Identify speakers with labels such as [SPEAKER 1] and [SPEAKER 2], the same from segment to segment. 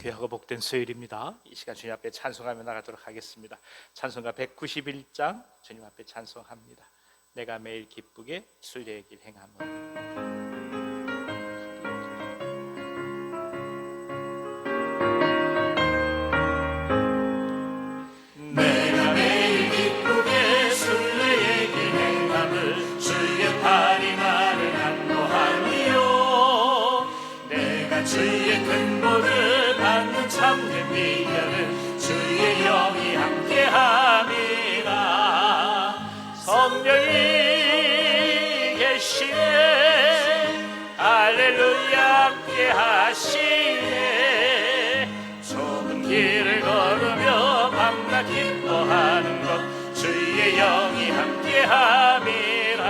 [SPEAKER 1] 귀하고 복된 수요일입니다. 이 시간 주님 앞에 찬송하며 나가도록 하겠습니다. 찬송가 191장 주님 앞에 찬송합니다. 내가 매일 기쁘게 순례의 길 행함은.
[SPEAKER 2] 내가 매일 기쁘게 순례의 길 행함을 주의 팔임하를 안노하니요. 내가 주의 큰 복을 받는 참된 미련은 주의 영이 함께함이라. 성령이 계시네 할렐루야 함께하시네. 좁은 길을 걸으며 밤낮 기뻐하는 것 주의 영이 함께함이라.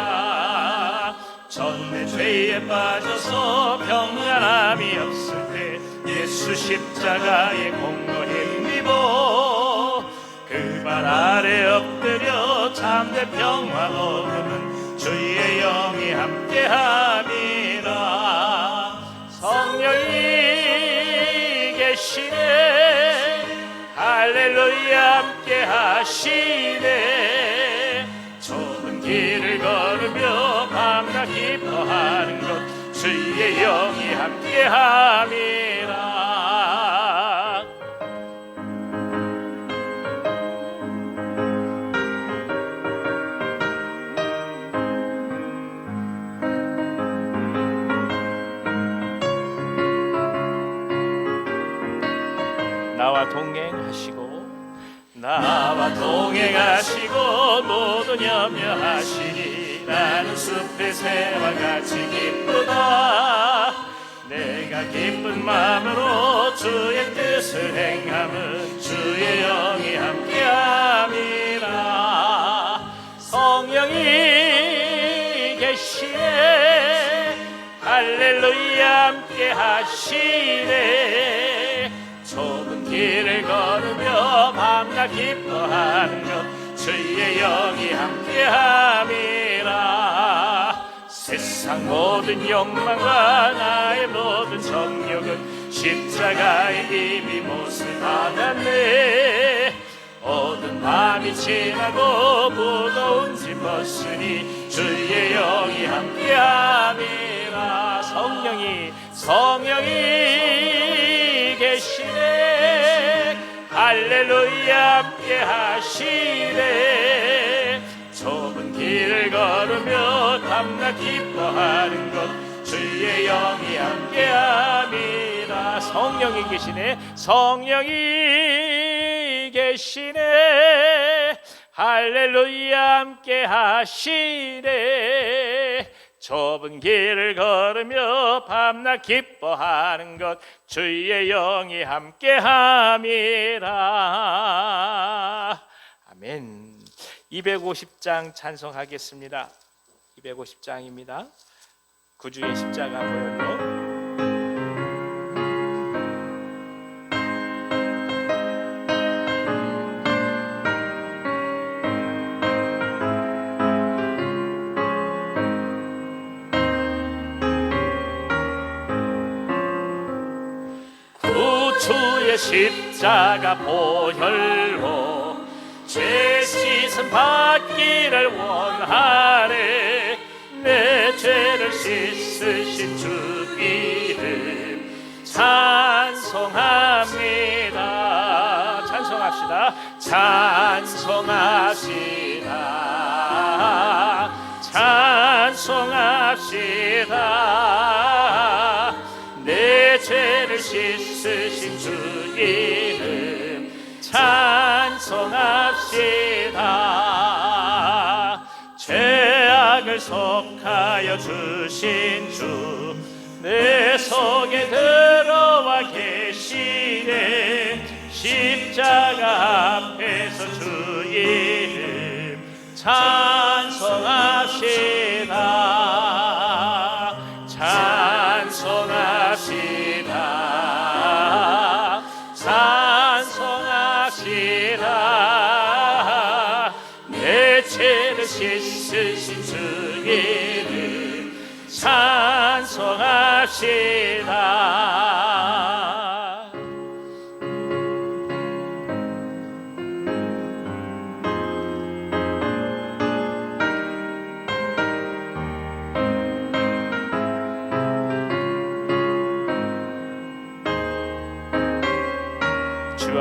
[SPEAKER 2] 전에 죄에 빠져서 평안함이 없을 때 예수 십자가의 공로 힘입어 그 발 아래 엎드려 참된 평화 얻으면 주의 영이 함께함이라. 성령이 계시네 할렐루야 함께하시네. 좁은 길을 걸으며 밤낮 기뻐하는 것 주의 영이 함께함이라. 나와 동행하시고 모든 염려하시니 나는 숲의 새와 같이 기쁘다. 내가 기쁜 마음으로 주의 뜻을 행함은 주의 영이 함께함이라. 성령이 계시네 할렐루야 함께하시네. 좁은 길을 걸으며 밤낮 기뻐하는 것 주의 영이 함께함이라. 세상 모든 욕망과 나의 모든 정욕은 십자가에 이미 못을 받았네. 어두운 밤이 지나고 무거운 짐 벗으니 주의 영이 함께함이라. 성령이 계시네 할렐루야 함께하시네. 좁은 길을 걸으며 밤낮 기뻐하는 것 주의 영이 함께함이라. 성령이 계시네 성령이 계시네 할렐루야 함께하시네. 좁은 길을 걸으며 밤낮 기뻐하는 것 주의 영이 함께함이라. 아멘. 250장 찬송하겠습니다. 250장입니다. 구주의 십자가 보혈로.
[SPEAKER 1] 주의 십자가 보혈로 죄 씻음 받기를 원하네. 내 죄를 씻으신 주 이름 찬송합니다. 찬송합시다. 내 죄를 씻으신 주 이름 찬송합시다. 죄악을 속하여 주신 주 내 속에 들어와 계시네. 십자가 앞에서 주 이름 찬송합시다. 찬송합시다. 내 죄를 씻으신 주 이름 찬송합시다. 주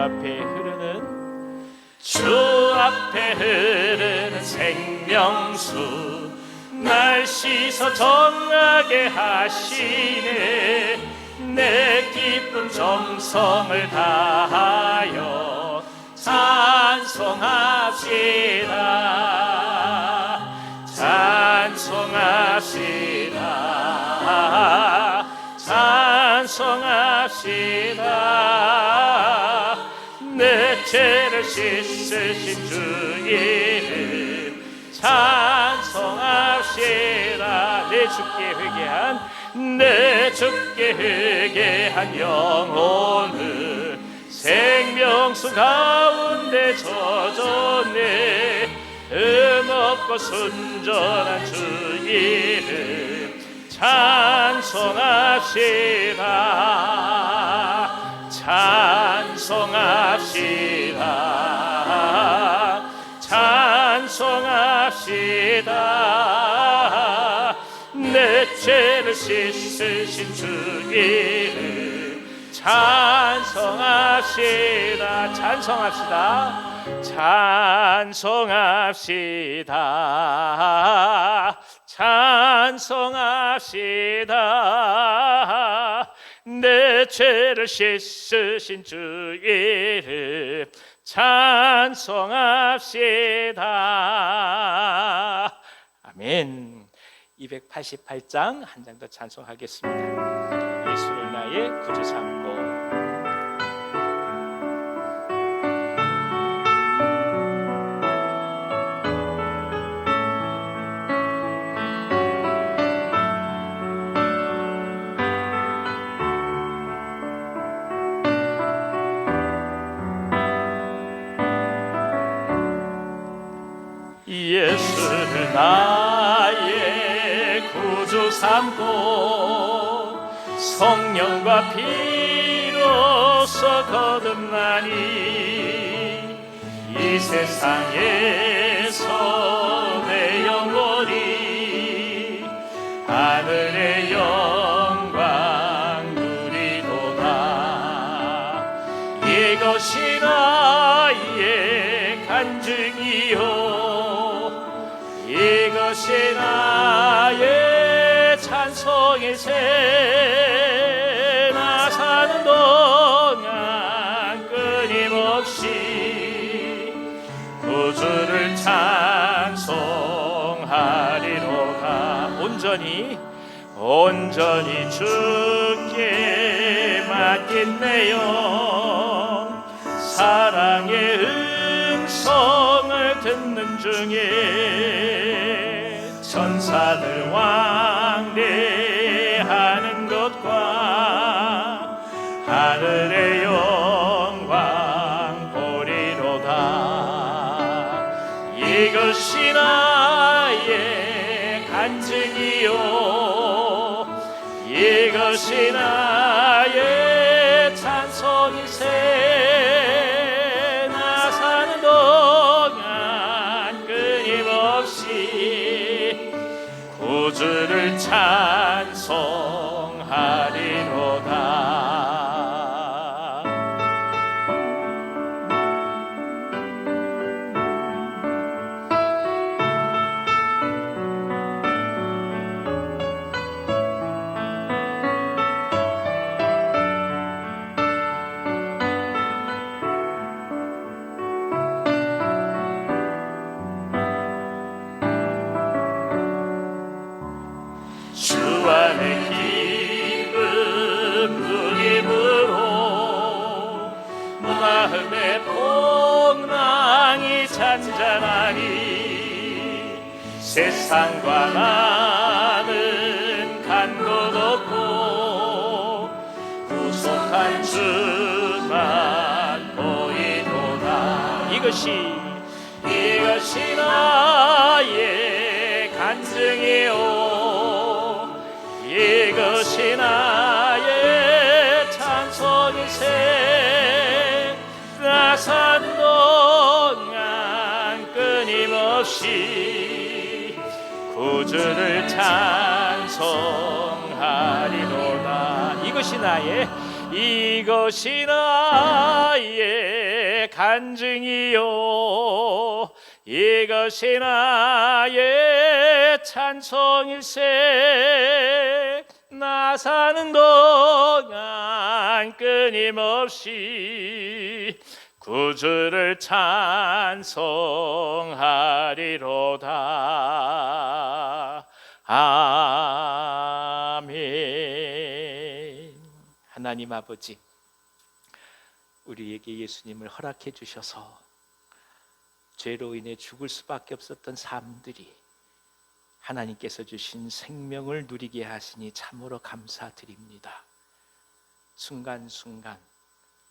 [SPEAKER 1] 앞에 흐르는 생명수 날 씻어 정하게 하시네. 내 기쁜 정성을 다하여 찬송합시다. 찬송합시다. 내 죄를 씻으신 주 이름 찬송합시다. 내 주께 회개한 영혼을 생명수 가운데 젖었네. 없고 순전한 주 이름 찬송합시다. 찬송합시다. 내 죄를 씻으신 주 이름 찬송합시다. 찬송합시다. 내 죄를 씻으신 주 이름 찬송합시다. 아멘. 288장 한 장 더 찬송하겠습니다. 예수를 나의 구주 삼고. 예수를 나의 구주 삼고 성령과 피로써 거듭나니 이 세상에서 내 영혼이 하늘의 영광 누리도다. 이것이 나의 간증이요 이것이 나의 찬송일세. 나 사는 동안 끊임없이 구주를 찬송하리로다. 온전히 주께 맡긴 내 영 사랑의 음성을 듣는 중에 천사들 왕래하는 것과 하늘의 영광 보리로다. 이것이 나의 간증이요 이것이 나의 찬송일세. 나 사는 동안 끊임없이 구주를 찬송하리로다. 주 안에 기쁜 누림으로 마음의 폭랑이 잔잔하니 세상과 나는 간 것 없고 구속한 주만 보이도다. 이것이 나의 간증이요 이것이 나의 찬송일세. 나 산 동안 끊임없이 구주를 찬송하리로다. 이것이 이것이 나의 간증이요 이것이 나의 찬송일세 나 사는 동안 끊임없이 구주를 찬송하리로다. 아멘. 하나님 아버지, 우리에게 예수님을 허락해 주셔서 죄로 인해 죽을 수밖에 없었던 삶들이 하나님께서 주신 생명을 누리게 하시니 참으로 감사드립니다. 순간순간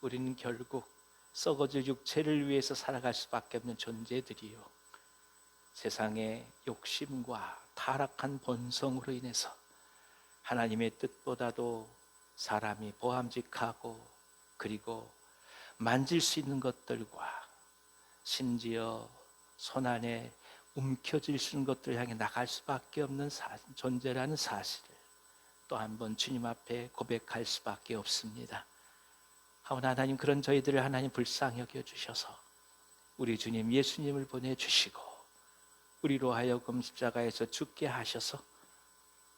[SPEAKER 1] 우리는 결국 썩어질 육체를 위해서 살아갈 수밖에 없는 존재들이요, 세상의 욕심과 타락한 본성으로 인해서 하나님의 뜻보다도 사람이 보암직하고 그리고 만질 수 있는 것들과 심지어 손안에 움켜질 수 있는 것들을 향해 나갈 수밖에 없는 존재라는 사실을 또 한 번 주님 앞에 고백할 수밖에 없습니다. 하오나 하나님, 그런 저희들을 하나님 불쌍히 여겨주셔서 우리 주님 예수님을 보내주시고 우리로 하여금 십자가에서 죽게 하셔서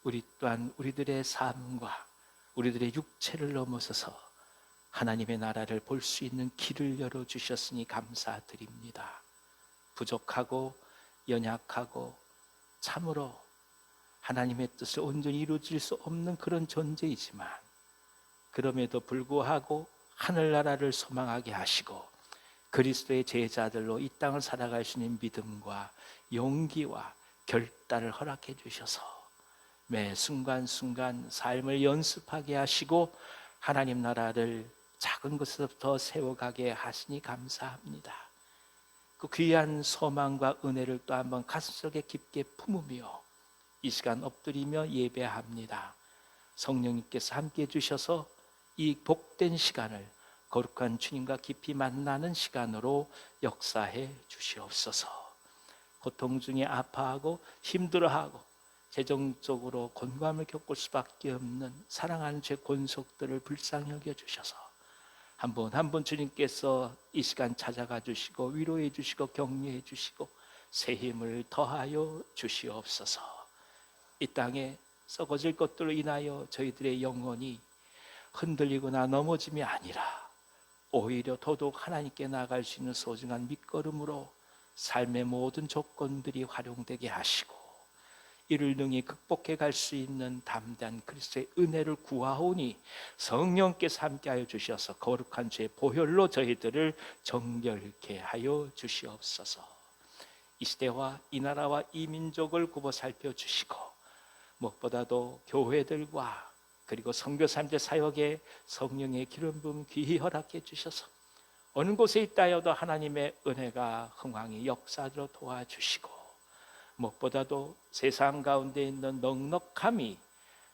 [SPEAKER 1] 우리 또한 우리들의 삶과 우리들의 육체를 넘어서서 하나님의 나라를 볼 수 있는 길을 열어주셨으니 감사드립니다. 부족하고 연약하고 참으로 하나님의 뜻을 온전히 이루어질 수 없는 그런 존재이지만 그럼에도 불구하고 하늘나라를 소망하게 하시고 그리스도의 제자들로 이 땅을 살아갈 수 있는 믿음과 용기와 결단을 허락해 주셔서 매 순간순간 삶을 연습하게 하시고 하나님 나라를 작은 것에서부터 세워가게 하시니 감사합니다. 그 귀한 소망과 은혜를 또 한번 가슴속에 깊게 품으며 이 시간 엎드리며 예배합니다. 성령님께서 함께해 주셔서 이 복된 시간을 거룩한 주님과 깊이 만나는 시간으로 역사해 주시옵소서. 고통 중에 아파하고 힘들어하고 재정적으로 곤감을 겪을 수밖에 없는 사랑하는 제 권속들을 불쌍히 여겨주셔서 한 번 한 번 주님께서 이 시간 찾아가 주시고 위로해 주시고 격려해 주시고 새 힘을 더하여 주시옵소서. 이 땅에 썩어질 것들로 인하여 저희들의 영혼이 흔들리거나 넘어짐이 아니라 오히려 더더욱 하나님께 나아갈 수 있는 소중한 밑거름으로 삶의 모든 조건들이 활용되게 하시고 이를 능히 극복해 갈 수 있는 담대한 그리스도의 은혜를 구하오니 성령께서 함께하여 주셔서 거룩한 죄의 보혈로 저희들을 정결케 하여 주시옵소서. 이 시대와 이 나라와 이 민족을 굽어 살펴주시고 무엇보다도 교회들과 그리고 선교사님들 사역에 성령의 기름 부음 귀히 허락해 주셔서 어느 곳에 있다 하여도 하나님의 은혜가 흥왕히 역사로 도와주시고 무엇보다도 세상 가운데 있는 넉넉함이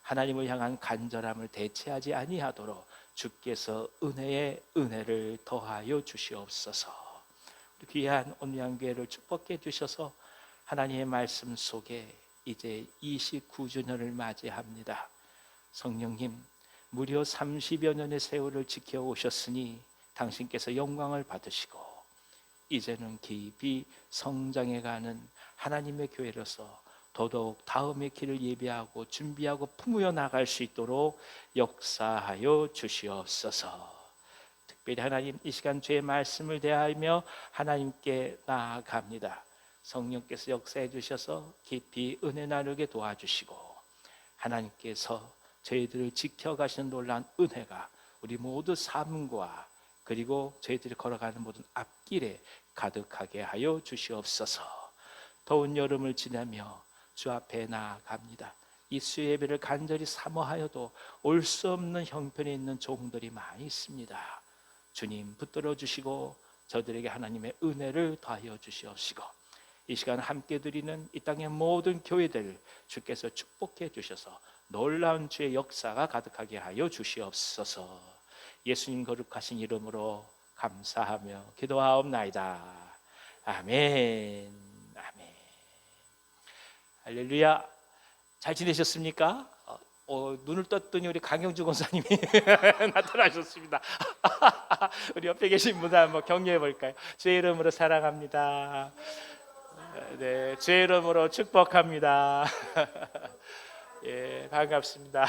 [SPEAKER 1] 하나님을 향한 간절함을 대체하지 아니하도록 주께서 은혜에 은혜를 더하여 주시옵소서. 귀한 온유한교회를 축복해 주셔서 하나님의 말씀 속에 이제 29주년을 맞이합니다. 성령님, 무려 30여 년의 세월을 지켜오셨으니 당신께서 영광을 받으시고 이제는 깊이 성장해가는 하나님의 교회로서 더더욱 다음의 길을 예비하고 준비하고 품으여 나갈 수 있도록 역사하여 주시옵소서. 특별히 하나님, 이 시간 주의 말씀을 대하며 하나님께 나아갑니다. 성령께서 역사해 주셔서 깊이 은혜 나누게 도와주시고 하나님께서 저희들을 지켜가시는 놀라운 은혜가 우리 모두 삶과 그리고 저희들이 걸어가는 모든 앞길에 가득하게 하여 주시옵소서. 더운 여름을 지나며 주 앞에 나아갑니다. 이 수요 예배를 간절히 사모하여도 올 수 없는 형편에 있는 종들이 많이 있습니다. 주님 붙들어 주시고 저들에게 하나님의 은혜를 더하여 주시옵시고 이 시간 함께 드리는 이 땅의 모든 교회들 주께서 축복해 주셔서 놀라운 주의 역사가 가득하게 하여 주시옵소서. 예수님 거룩하신 이름으로 감사하며 기도하옵나이다. 아멘. 아멘. 할렐루야. 잘 지내셨습니까? 눈을 떴더니 우리 강영주 권사님이 나타나셨습니다. 우리 옆에 계신 분들 한번 격려해 볼까요? 주의 이름으로 사랑합니다. 네, 주의 이름으로 축복합니다. 예, 반갑습니다.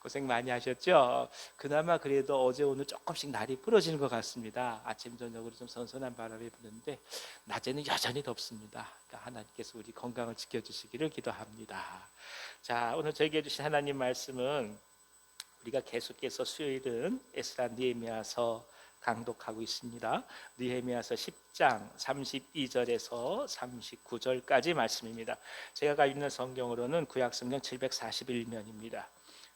[SPEAKER 1] 고생 많이 하셨죠? 그나마 그래도 어제 오늘 조금씩 날이 풀어지는 것 같습니다. 아침 저녁으로 좀 선선한 바람이 부는데 낮에는 여전히 덥습니다. 그러니까 하나님께서 우리 건강을 지켜주시기를 기도합니다. 자, 오늘 저에게 주신 하나님 말씀은 우리가 계속해서 수요일은 에스라 느헤미야서 강독하고 있습니다. 느헤미야서 10장 32절에서 39절까지 말씀입니다. 제가 가지고 있는 성경으로는 구약성경 741면입니다.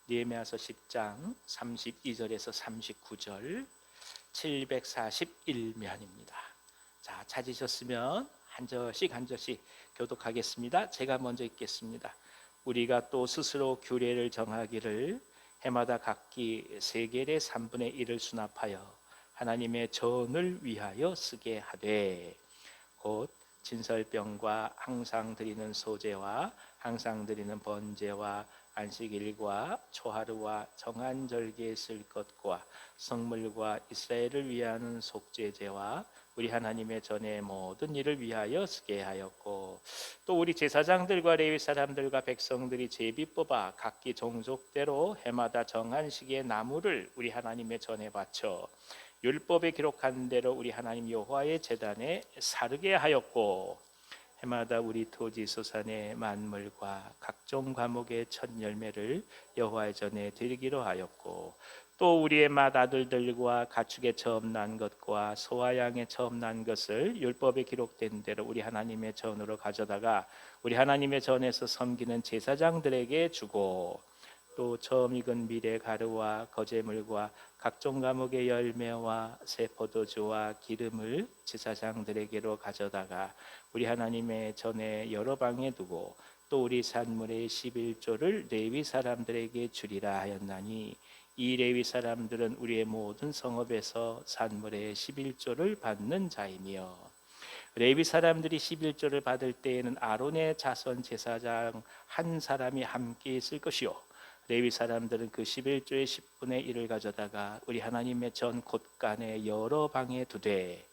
[SPEAKER 1] 느헤미야서 10장 32절에서 39절 741면입니다. 자, 찾으셨으면 한 절씩 교독하겠습니다. 제가 먼저 읽겠습니다. 우리가 또 스스로 규례를 정하기를 해마다 각기 세겔의 3분의 1을 수납하여 하나님의 전을 위하여 쓰게 하되 곧 진설병과 항상 드리는 소제와 항상 드리는 번제와 안식일과 초하루와 정한 절기에 쓸 것과 성물과 이스라엘을 위하는 속죄제와 우리 하나님의 전의 모든 일을 위하여 쓰게 하였고 또 우리 제사장들과 레위 사람들과 백성들이 제비 뽑아 각기 종족대로 해마다 정한 시기에 나무를 우리 하나님의 전에 바쳐 율법에 기록한 대로 우리 하나님 여호와의 제단에 사르게 하였고 해마다 우리 토지 소산의 만물과 각종 과목의 첫 열매를 여호와의 전에 드리기로 하였고 또 우리의 맏 아들들과 가축의 처음 난 것과 소와 양의 처음 난 것을 율법에 기록된 대로 우리 하나님의 전으로 가져다가 우리 하나님의 전에서 섬기는 제사장들에게 주고 또 처음 익은 밀의 가루와 거제물과 각종 과목의 열매와 새 포도주와 기름을 제사장들에게로 가져다가 우리 하나님의 전에 여러 방에 두고 또 우리 산물의 11조를 레위 사람들에게 주리라 하였나니 이 레위 사람들은 우리의 모든 성읍에서 산물의 11조를 받는 자이며 레위 사람들이 11조를 받을 때에는 아론의 자손 제사장 한 사람이 함께 있을 것이요 레위 사람들은 그 11조의 10분의 1을 가져다가 우리 하나님의 전 곳간의 여러 방에 두되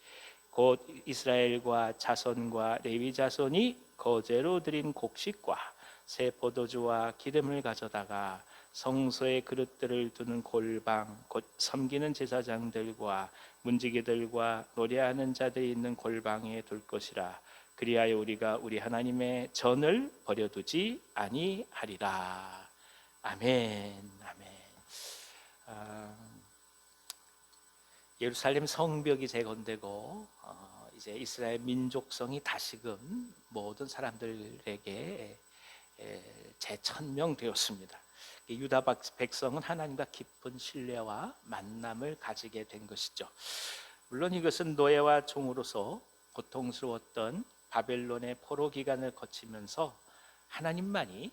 [SPEAKER 1] 곧 이스라엘과 자손과 레위 자손이 거제로 드린 곡식과 새 포도주와 기름을 가져다가 성소의 그릇들을 두는 골방 곧 섬기는 제사장들과 문지기들과 노래하는 자들이 있는 골방에 둘 것이라 그리하여 우리가 우리 하나님의 전을 버려두지 아니하리라. 아멘. 예루살렘 성벽이 재건되고 이제 이스라엘 민족성이 다시금 모든 사람들에게 재천명되었습니다. 유다 백성은 하나님과 깊은 신뢰와 만남을 가지게 된 것이죠. 물론 이것은 노예와 종으로서 고통스러웠던 바벨론의 포로 기간을 거치면서 하나님만이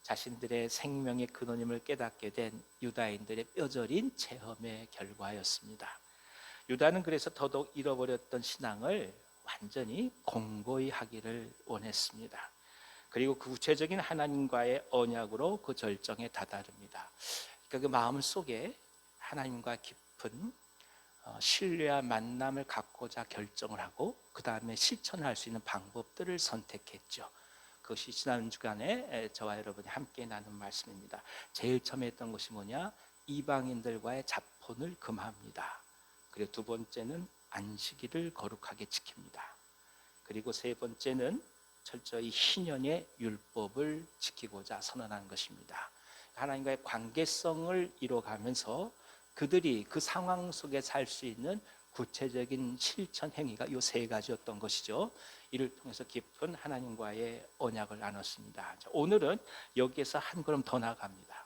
[SPEAKER 1] 자신들의 생명의 근원임을 깨닫게 된 유다인들의 뼈저린 체험의 결과였습니다. 유다는 그래서 더더욱 잃어버렸던 신앙을 완전히 공고히 하기를 원했습니다. 그리고 그 구체적인 하나님과의 언약으로 그 절정에 다다릅니다. 그러니까 그 마음 속에 하나님과 깊은 신뢰와 만남을 갖고자 결정을 하고 그 다음에 실천할 수 있는 방법들을 선택했죠. 그것이 지난 주간에 저와 여러분이 함께 나눈 말씀입니다. 제일 처음에 했던 것이 뭐냐? 이방인들과의 잡혼을 금합니다. 그리고 두 번째는 안식일을 거룩하게 지킵니다. 그리고 세 번째는 철저히 희년의 율법을 지키고자 선언한 것입니다. 하나님과의 관계성을 이뤄가면서 그들이 그 상황 속에 살 수 있는 구체적인 실천 행위가 이 세 가지였던 것이죠. 이를 통해서 깊은 하나님과의 언약을 나눴습니다. 오늘은 여기에서 한 걸음 더 나아갑니다.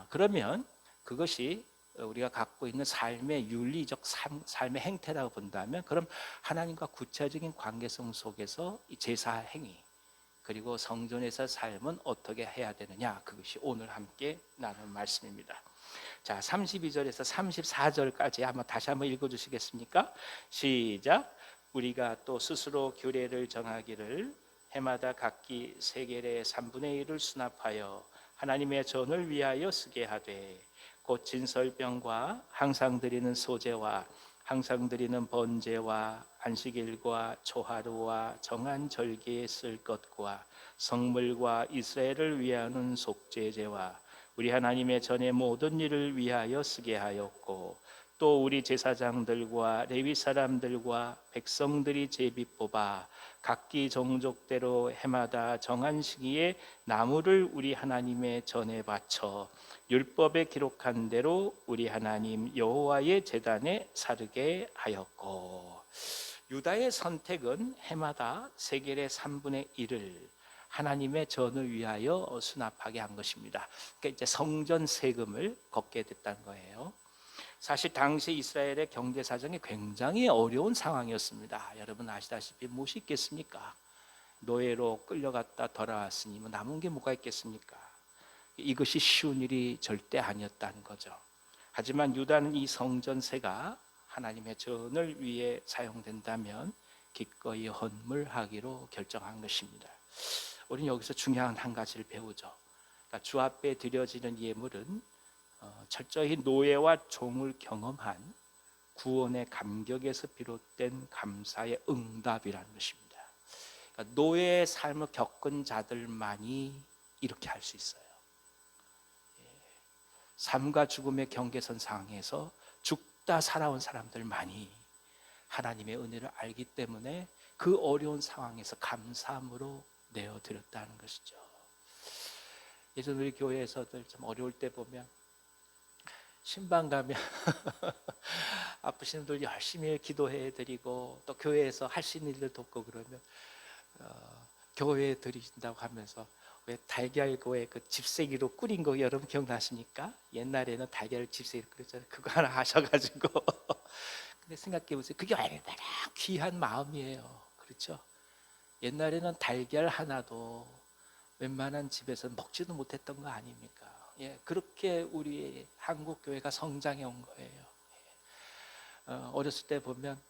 [SPEAKER 1] 그러면 그것이 우리가 갖고 있는 삶의 윤리적 삶의 행태라고 본다면 그럼 하나님과 구체적인 관계성 속에서 이 제사 행위 그리고 성전에서 삶은 어떻게 해야 되느냐, 그것이 오늘 함께 나눈 말씀입니다. 자, 32절에서 34절까지 한번 다시 한번 읽어주시겠습니까? 시작. 우리가 또 스스로 규례를 정하기를 해마다 각기 세겔의 3분의 1을 수납하여 하나님의 전을 위하여 쓰게 하되 곧 진설병과 항상 드리는 소제와 항상 드리는 번제와 안식일과 초하루와 정한 절기에 쓸 것과 성물과 이스라엘을 위하는 속죄제와 우리 하나님의 전의 모든 일을 위하여 쓰게 하였고 또 우리 제사장들과 레위 사람들과 백성들이 제비 뽑아 각기 종족대로 해마다 정한 시기에 나무를 우리 하나님의 전에 바쳐 율법에 기록한 대로 우리 하나님 여호와의 제단에 사르게 하였고. 유다의 선택은 해마다 세겔의 3분의 1을 하나님의 전을 위하여 수납하게 한 것입니다. 그러니까 이제 성전 세금을 걷게 됐다는 거예요. 사실 당시 이스라엘의 경제 사정이 굉장히 어려운 상황이었습니다. 여러분 아시다시피 무엇이 있겠습니까? 노예로 끌려갔다 돌아왔으니 뭐 남은 게 뭐가 있겠습니까? 이것이 쉬운 일이 절대 아니었다는 거죠. 하지만 유다는 이 성전세가 하나님의 전을 위해 사용된다면 기꺼이 헌물하기로 결정한 것입니다. 우리는 여기서 중요한 한 가지를 배우죠. 그러니까 주 앞에 드려지는 예물은 철저히 노예와 종을 경험한 구원의 감격에서 비롯된 감사의 응답이라는 것입니다. 그러니까 노예의 삶을 겪은 자들만이 이렇게 할 수 있어요. 삶과 죽음의 경계선 상황에서 죽다 살아온 사람들만이 하나님의 은혜를 알기 때문에 그 어려운 상황에서 감사함으로 내어드렸다는 것이죠. 예전 우리 교회에서들 좀 어려울 때 보면 신방 가면 아프신 분들 열심히 기도해 드리고 또 교회에서 할 수 있는 일들 돕고 그러면 교회에 드린다고 하면서 왜 달걀고에 그 집세기로 끓인 거 여러분 기억나십니까? 옛날에는 달걀을 집세기로 끓였잖아요. 그거 하나 하셔가지고 근데 생각해 보세요. 그게 얼마나 귀한 마음이에요. 그렇죠? 옛날에는 달걀 하나도 웬만한 집에서 먹지도 못했던 거 아닙니까? 그렇게 우리 한국 교회가 성장해 온 거예요. 어렸을 때 보면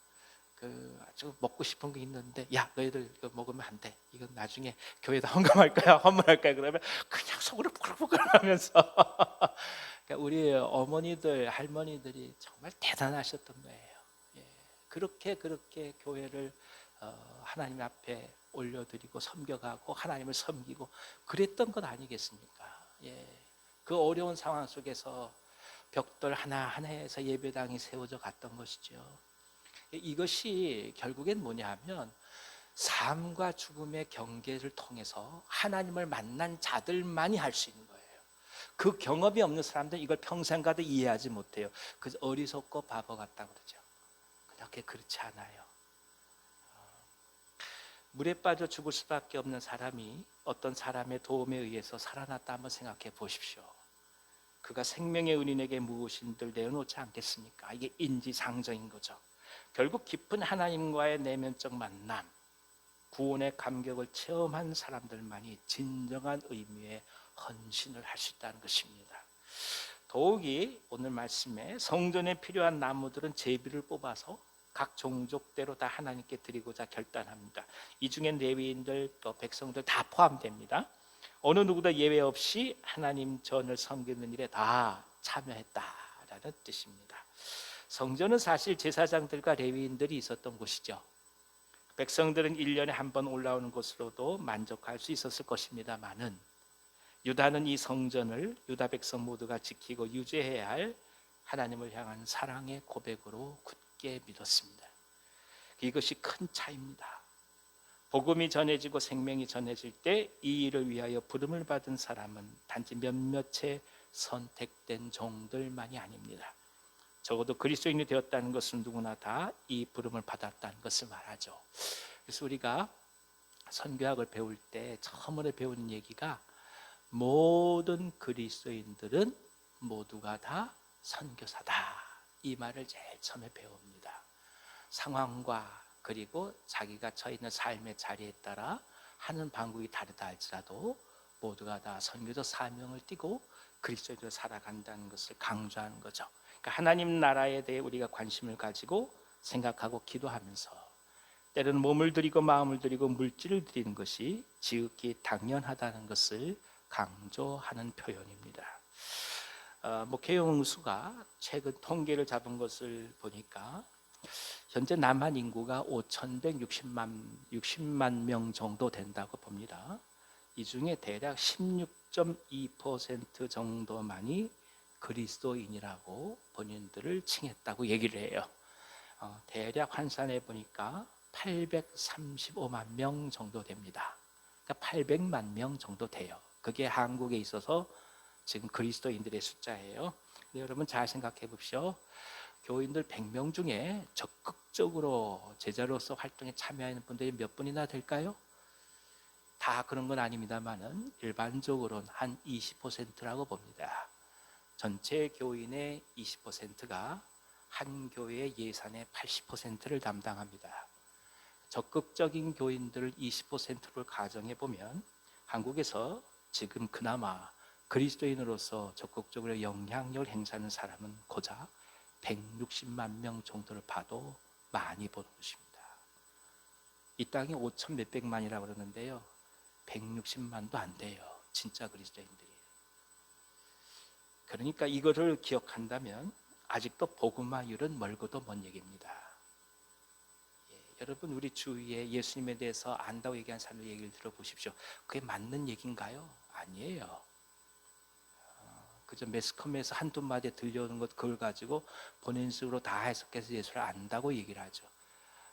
[SPEAKER 1] 그 아주 먹고 싶은 게 있는데 야 너희들 이거 먹으면 안 돼. 이건 나중에 교회에다 헌금할 거야, 헌물할 거야. 그러면 그냥 속으로 부글부글 하면서 그러니까 우리 어머니들 할머니들이 정말 대단하셨던 거예요. 그렇게 교회를 하나님 앞에 올려드리고 섬겨가고 하나님을 섬기고 그랬던 것 아니겠습니까? 그 어려운 상황 속에서 벽돌 하나하나에서 예배당이 세워져 갔던 것이죠. 이것이 결국엔 뭐냐 하면 삶과 죽음의 경계를 통해서 하나님을 만난 자들만이 할 수 있는 거예요. 그 경험이 없는 사람들은 이걸 평생 가도 이해하지 못해요. 그래서 어리석고 바보 같다고 그러죠. 그렇게 그렇지 않아요. 물에 빠져 죽을 수밖에 없는 사람이 어떤 사람의 도움에 의해서 살아났다 한번 생각해 보십시오. 그가 생명의 은인에게 무엇인들 내어놓지 않겠습니까? 이게 인지상정인 거죠. 결국 깊은 하나님과의 내면적 만남, 구원의 감격을 체험한 사람들만이 진정한 의미의 헌신을 할 수 있다는 것입니다. 더욱이 오늘 말씀에 성전에 필요한 나무들은 제비를 뽑아서 각 종족대로 다 하나님께 드리고자 결단합니다. 이 중엔 레위인들 또 백성들 다 포함됩니다. 어느 누구도 예외 없이 하나님 전을 섬기는 일에 다 참여했다라는 뜻입니다. 성전은 사실 제사장들과 레위인들이 있었던 곳이죠. 백성들은 1년에 한 번 올라오는 것으로도 만족할 수 있었을 것입니다마는 유다는 이 성전을 유다 백성 모두가 지키고 유지해야 할 하나님을 향한 사랑의 고백으로 굳게 믿었습니다. 이것이 큰 차이입니다. 복음이 전해지고 생명이 전해질 때 이 일을 위하여 부름을 받은 사람은 단지 몇몇의 선택된 종들만이 아닙니다. 적어도 그리스도인이 되었다는 것은 누구나 다 이 부름을 받았다는 것을 말하죠. 그래서 우리가 선교학을 배울 때 처음으로 배우는 얘기가 모든 그리스도인들은 모두가 다 선교사다. 이 말을 제일 처음에 배웁니다. 상황과 그리고 자기가 처해 있는 삶의 자리에 따라 하는 방법이 다르다 할지라도 모두가 다 선교적 사명을 띠고 그리스도인으로 살아간다는 것을 강조하는 거죠. 그러니까 하나님 나라에 대해 우리가 관심을 가지고 생각하고 기도하면서 때로는 몸을 들이고 마음을 들이고 물질을 드리는 것이 지극히 당연하다는 것을 강조하는 표현입니다. 목회용수가 최근 통계를 잡은 것을 보니까 현재 남한 인구가 5,160만 명 정도 된다고 봅니다. 이 중에 대략 16.2% 정도만이 그리스도인이라고 본인들을 칭했다고 얘기를 해요. 대략 환산해 보니까 835만 명 정도 됩니다. 그러니까 800만 명 정도 돼요. 그게 한국에 있어서 지금 그리스도인들의 숫자예요. 여러분 잘 생각해 보십시오. 교인들 100명 중에 적극적으로 제자로서 활동에 참여하는 분들이 몇 분이나 될까요? 다 그런 건 아닙니다만은 일반적으로는 한 20%라고 봅니다. 전체 교인의 20%가 한 교회의 예산의 80%를 담당합니다. 적극적인 교인들 20%를 가정해 보면 한국에서 지금 그나마 그리스도인으로서 적극적으로 영향력을 행사하는 사람은 고작 160만 명 정도를 봐도 많이 보는 것입니다. 이 땅에 5천 몇백만이라고 그러는데요, 160만도 안 돼요. 진짜 그리스도인들이. 그러니까 이거를 기억한다면 아직도 복음화율은 멀고도 먼 얘기입니다. 여러분 우리 주위에 예수님에 대해서 안다고 얘기한 사람들 얘기를 들어보십시오. 그게 맞는 얘기인가요? 아니에요. 그저 매스컴에서 한두 마디 들려오는 것 그걸 가지고 본인 식으로 다 해석해서 예수를 안다고 얘기를 하죠.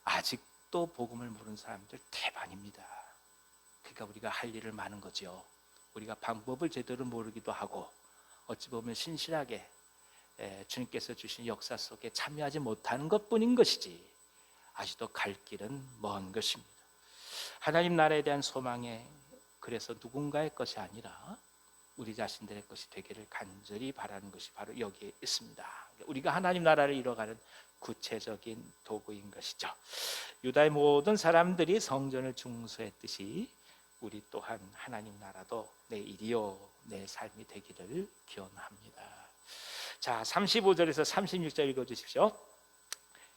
[SPEAKER 1] 아직도 복음을 모르는 사람들 대반입니다. 그러니까 우리가 할 일을 많은 거죠. 우리가 방법을 제대로 모르기도 하고 어찌 보면 신실하게 주님께서 주신 역사 속에 참여하지 못하는 것뿐인 것이지 아직도 갈 길은 먼 것입니다. 하나님 나라에 대한 소망에 그래서 누군가의 것이 아니라 우리 자신들의 것이 되기를 간절히 바라는 것이 바로 여기에 있습니다. 우리가 하나님 나라를 이뤄가는 구체적인 도구인 것이죠. 유다의 모든 사람들이 성전을 중수했듯이 우리 또한 하나님 나라도 내 일이요 내 삶이 되기를 기원합니다. 자, 35절에서 36절 읽어주십시오.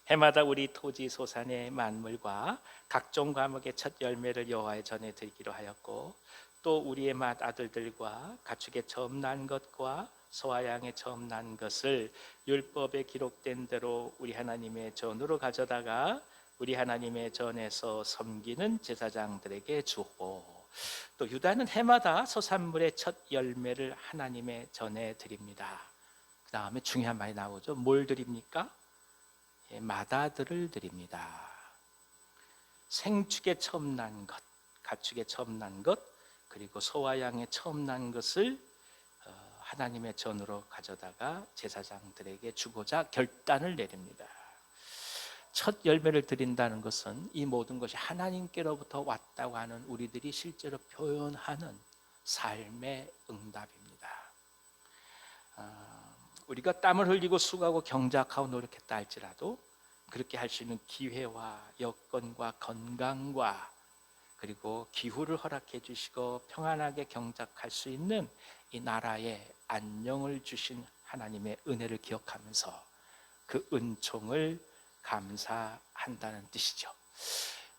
[SPEAKER 1] 해마다 우리 토지 소산의 만물과 각종 과목의 첫 열매를 여호와의 전에 드리기로 하였고 또 우리의 맏 아들들과 가축의 처음 난 것과 소와 양의 처음 난 것을 율법에 기록된 대로 우리 하나님의 전으로 가져다가 우리 하나님의 전에서 섬기는 제사장들에게 주고 또 유다는 해마다 소산물의 첫 열매를 하나님의 전에 드립니다. 그 다음에 중요한 말이 나오죠. 뭘 드립니까? 맏아들을 드립니다. 생축에 처음 난 것, 가축에 처음 난 것, 그리고 소와 양의 처음 난 것을 하나님의 전으로 가져다가 제사장들에게 주고자 결단을 내립니다. 첫 열매를 드린다는 것은 이 모든 것이 하나님께로부터 왔다고 하는 우리들이 실제로 표현하는 삶의 응답입니다. 우리가 땀을 흘리고 수고하고 경작하고 노력했다 할지라도 그렇게 할 수 있는 기회와 여건과 건강과 그리고 기후를 허락해 주시고 평안하게 경작할 수 있는 이 나라에 안녕을 주신 하나님의 은혜를 기억하면서 그 은총을 감사한다는 뜻이죠.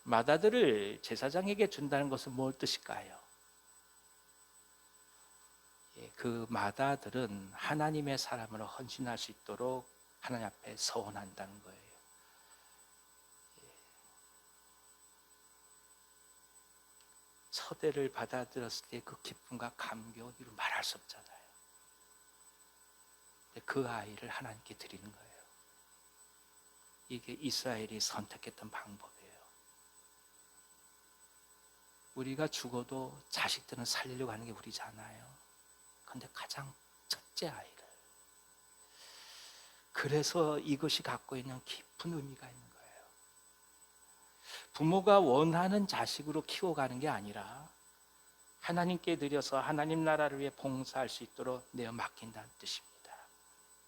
[SPEAKER 1] 맏아들을 제사장에게 준다는 것은 무엇 뜻일까요? 그 맏아들은 하나님의 사람으로 헌신할 수 있도록 하나님 앞에 서원한다는 거예요. 첫애를 받아들였을 때 그 기쁨과 감격은 이루 말할 수 없잖아요. 그 아이를 하나님께 드리는 거예요. 이게 이스라엘이 선택했던 방법이에요. 우리가 죽어도 자식들은 살리려고 하는 게 우리잖아요. 그런데 가장 첫째 아이를. 그래서 이것이 갖고 있는 깊은 의미가 있는 거예요. 부모가 원하는 자식으로 키워가는 게 아니라 하나님께 드려서 하나님 나라를 위해 봉사할 수 있도록 내어 맡긴다는 뜻입니다.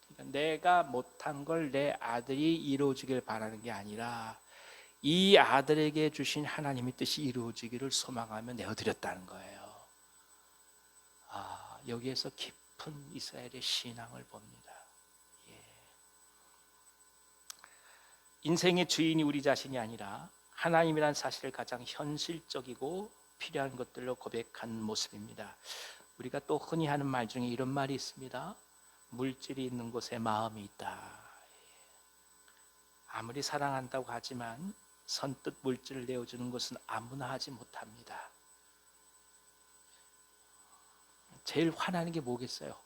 [SPEAKER 1] 그러니까 내가 못한 걸 내 아들이 이루어지길 바라는 게 아니라 이 아들에게 주신 하나님의 뜻이 이루어지기를 소망하며 내어드렸다는 거예요. 여기에서 깊은 이스라엘의 신앙을 봅니다. 인생의 주인이 우리 자신이 아니라 하나님이란 사실을 가장 현실적이고 필요한 것들로 고백한 모습입니다. 우리가 또 흔히 하는 말 중에 이런 말이 있습니다. 물질이 있는 곳에 마음이 있다. 아무리 사랑한다고 하지만 선뜻 물질을 내어주는 것은 아무나 하지 못합니다. 제일 화나는 게 뭐겠어요?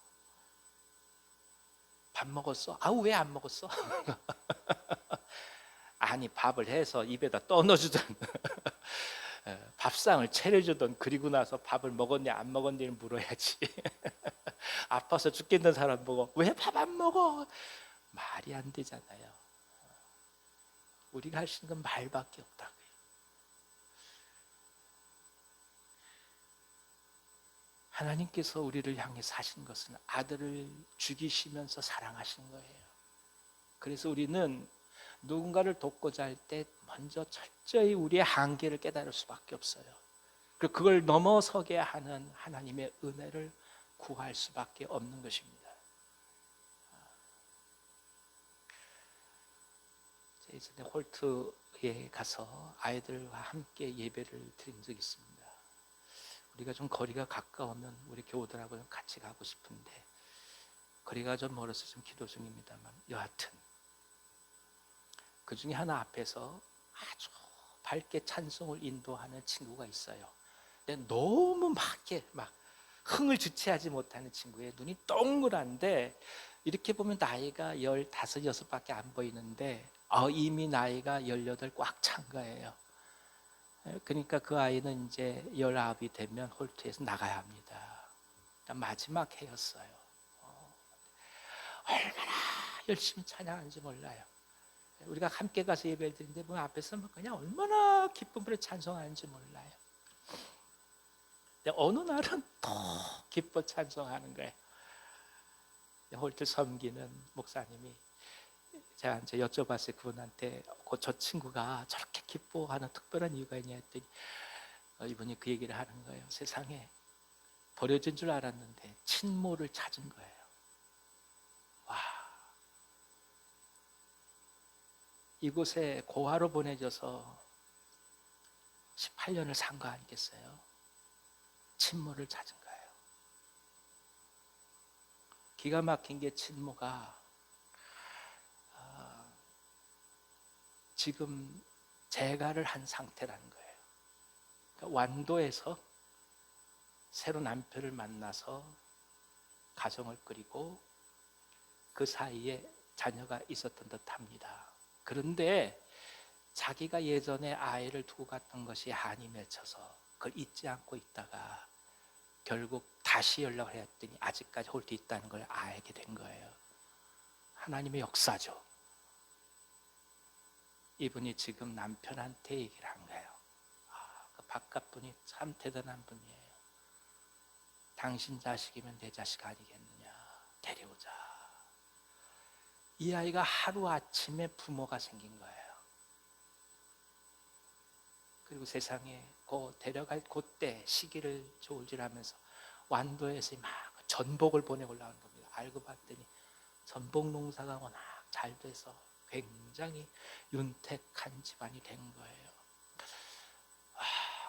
[SPEAKER 1] 밥 먹었어? 아우 왜 안 먹었어? 아니 밥을 해서 입에다 떠넣어주던 밥상을 차려주던 그리고 나서 밥을 먹었냐 안 먹었냐를 물어야지. 아파서 죽겠는 사람 보고 왜 밥 안 먹어? 말이 안 되잖아요. 우리가 할 수 있는 건 말밖에 없다고요. 하나님께서 우리를 향해 사신 것은 아들을 죽이시면서 사랑하신 거예요. 그래서 우리는 누군가를 돕고자 할 때 먼저 철저히 우리의 한계를 깨달을 수밖에 없어요. 그리고 그걸 넘어서게 하는 하나님의 은혜를 구할 수밖에 없는 것입니다. 예전에 홀트에 가서 아이들과 함께 예배를 드린 적이 있습니다. 우리가 좀 거리가 가까우면 우리 교우들하고 좀 같이 가고 싶은데 거리가 좀 멀어서 좀 기도 중입니다만 여하튼 그 중에 하나 앞에서 아주 밝게 찬송을 인도하는 친구가 있어요. 근데 너무 막 흥을 주체하지 못하는 친구예요. 눈이 동그란데 이렇게 보면 나이가 15, 16밖에 안 보이는데 이미 나이가 18 꽉 찬 거예요. 그러니까 그 아이는 이제 19이 되면 홀트에서 나가야 합니다. 그러니까 마지막 해였어요. 얼마나 열심히 찬양하는지 몰라요. 우리가 함께 가서 예배를 드리는데 뭐 앞에서 그냥 얼마나 기쁨으로 찬송하는지 몰라요. 근데 어느 날은 더 기뻐 찬송하는 거예요. 홀트 섬기는 목사님이 제가 이제 여쭤봤어요. 그분한테 저 친구가 저렇게 기뻐하는 특별한 이유가 있냐 했더니 이분이 그 얘기를 하는 거예요. 세상에 버려진 줄 알았는데 친모를 찾은 거예요. 와, 이곳에 고아로 보내져서 18년을 산 거 아니겠어요? 친모를 찾은 거예요. 기가 막힌 게 친모가 지금 재가를 한 상태라는 거예요. 그러니까 완도에서 새로 남편을 만나서 가정을 꾸리고 그 사이에 자녀가 있었던 듯합니다. 그런데 자기가 예전에 아이를 두고 갔던 것이 한이 맺혀서 그걸 잊지 않고 있다가 결국 다시 연락을 했더니 아직까지 홀트 있다는 걸 알게 된 거예요. 하나님의 역사죠. 이분이 지금 남편한테 얘기를 한 거예요. 그 바깥 분이 참 대단한 분이에요. 당신 자식이면 내 자식 아니겠느냐. 데려오자. 이 아이가 하루아침에 부모가 생긴 거예요. 그리고 세상에 데려갈 그때 시기를 저울질하면서 완도에서 막 전복을 보내고 올라오는 겁니다. 알고 봤더니 전복 농사가 워낙 잘 돼서 굉장히 윤택한 집안이 된 거예요.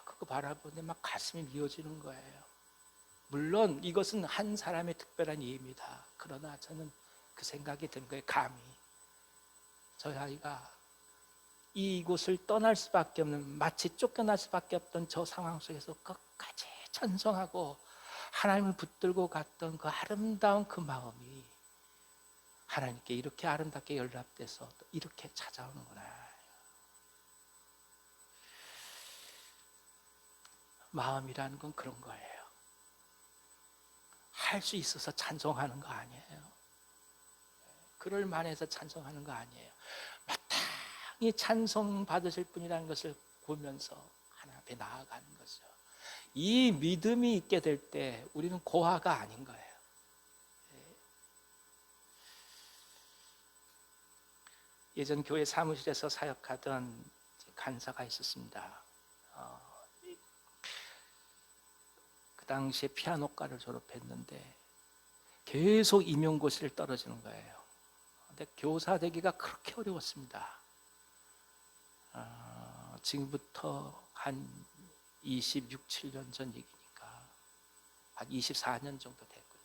[SPEAKER 1] 그거 바라보는데 막 가슴이 미어지는 거예요. 물론 이것은 한 사람의 특별한 예입니다. 그러나 저는 그 생각이 든 거예요. 감히 저희 아이가 이곳을 떠날 수밖에 없는, 마치 쫓겨날 수밖에 없던 저 상황 속에서 끝까지 찬송하고 하나님을 붙들고 갔던 그 아름다운 그 마음이 하나님께 이렇게 아름답게 연락돼서 이렇게 찾아오는구나. 마음이라는 건 그런 거예요. 할 수 있어서 찬송하는 거 아니에요. 그럴 만해서 찬송하는 거 아니에요. 마땅히 찬송 받으실 분이라는 것을 보면서 하나님 앞에 나아가는 거죠. 이 믿음이 있게 될 때 우리는 고아가 아닌 거예요. 예전 교회 사무실에서 사역하던 간사가 있었습니다. 그 당시에 피아노과를 졸업했는데 계속 임용고시를 떨어지는 거예요. 근데 교사 되기가 그렇게 어려웠습니다. 지금부터 한 26, 7년 전 얘기니까 한 24년 정도 됐군요.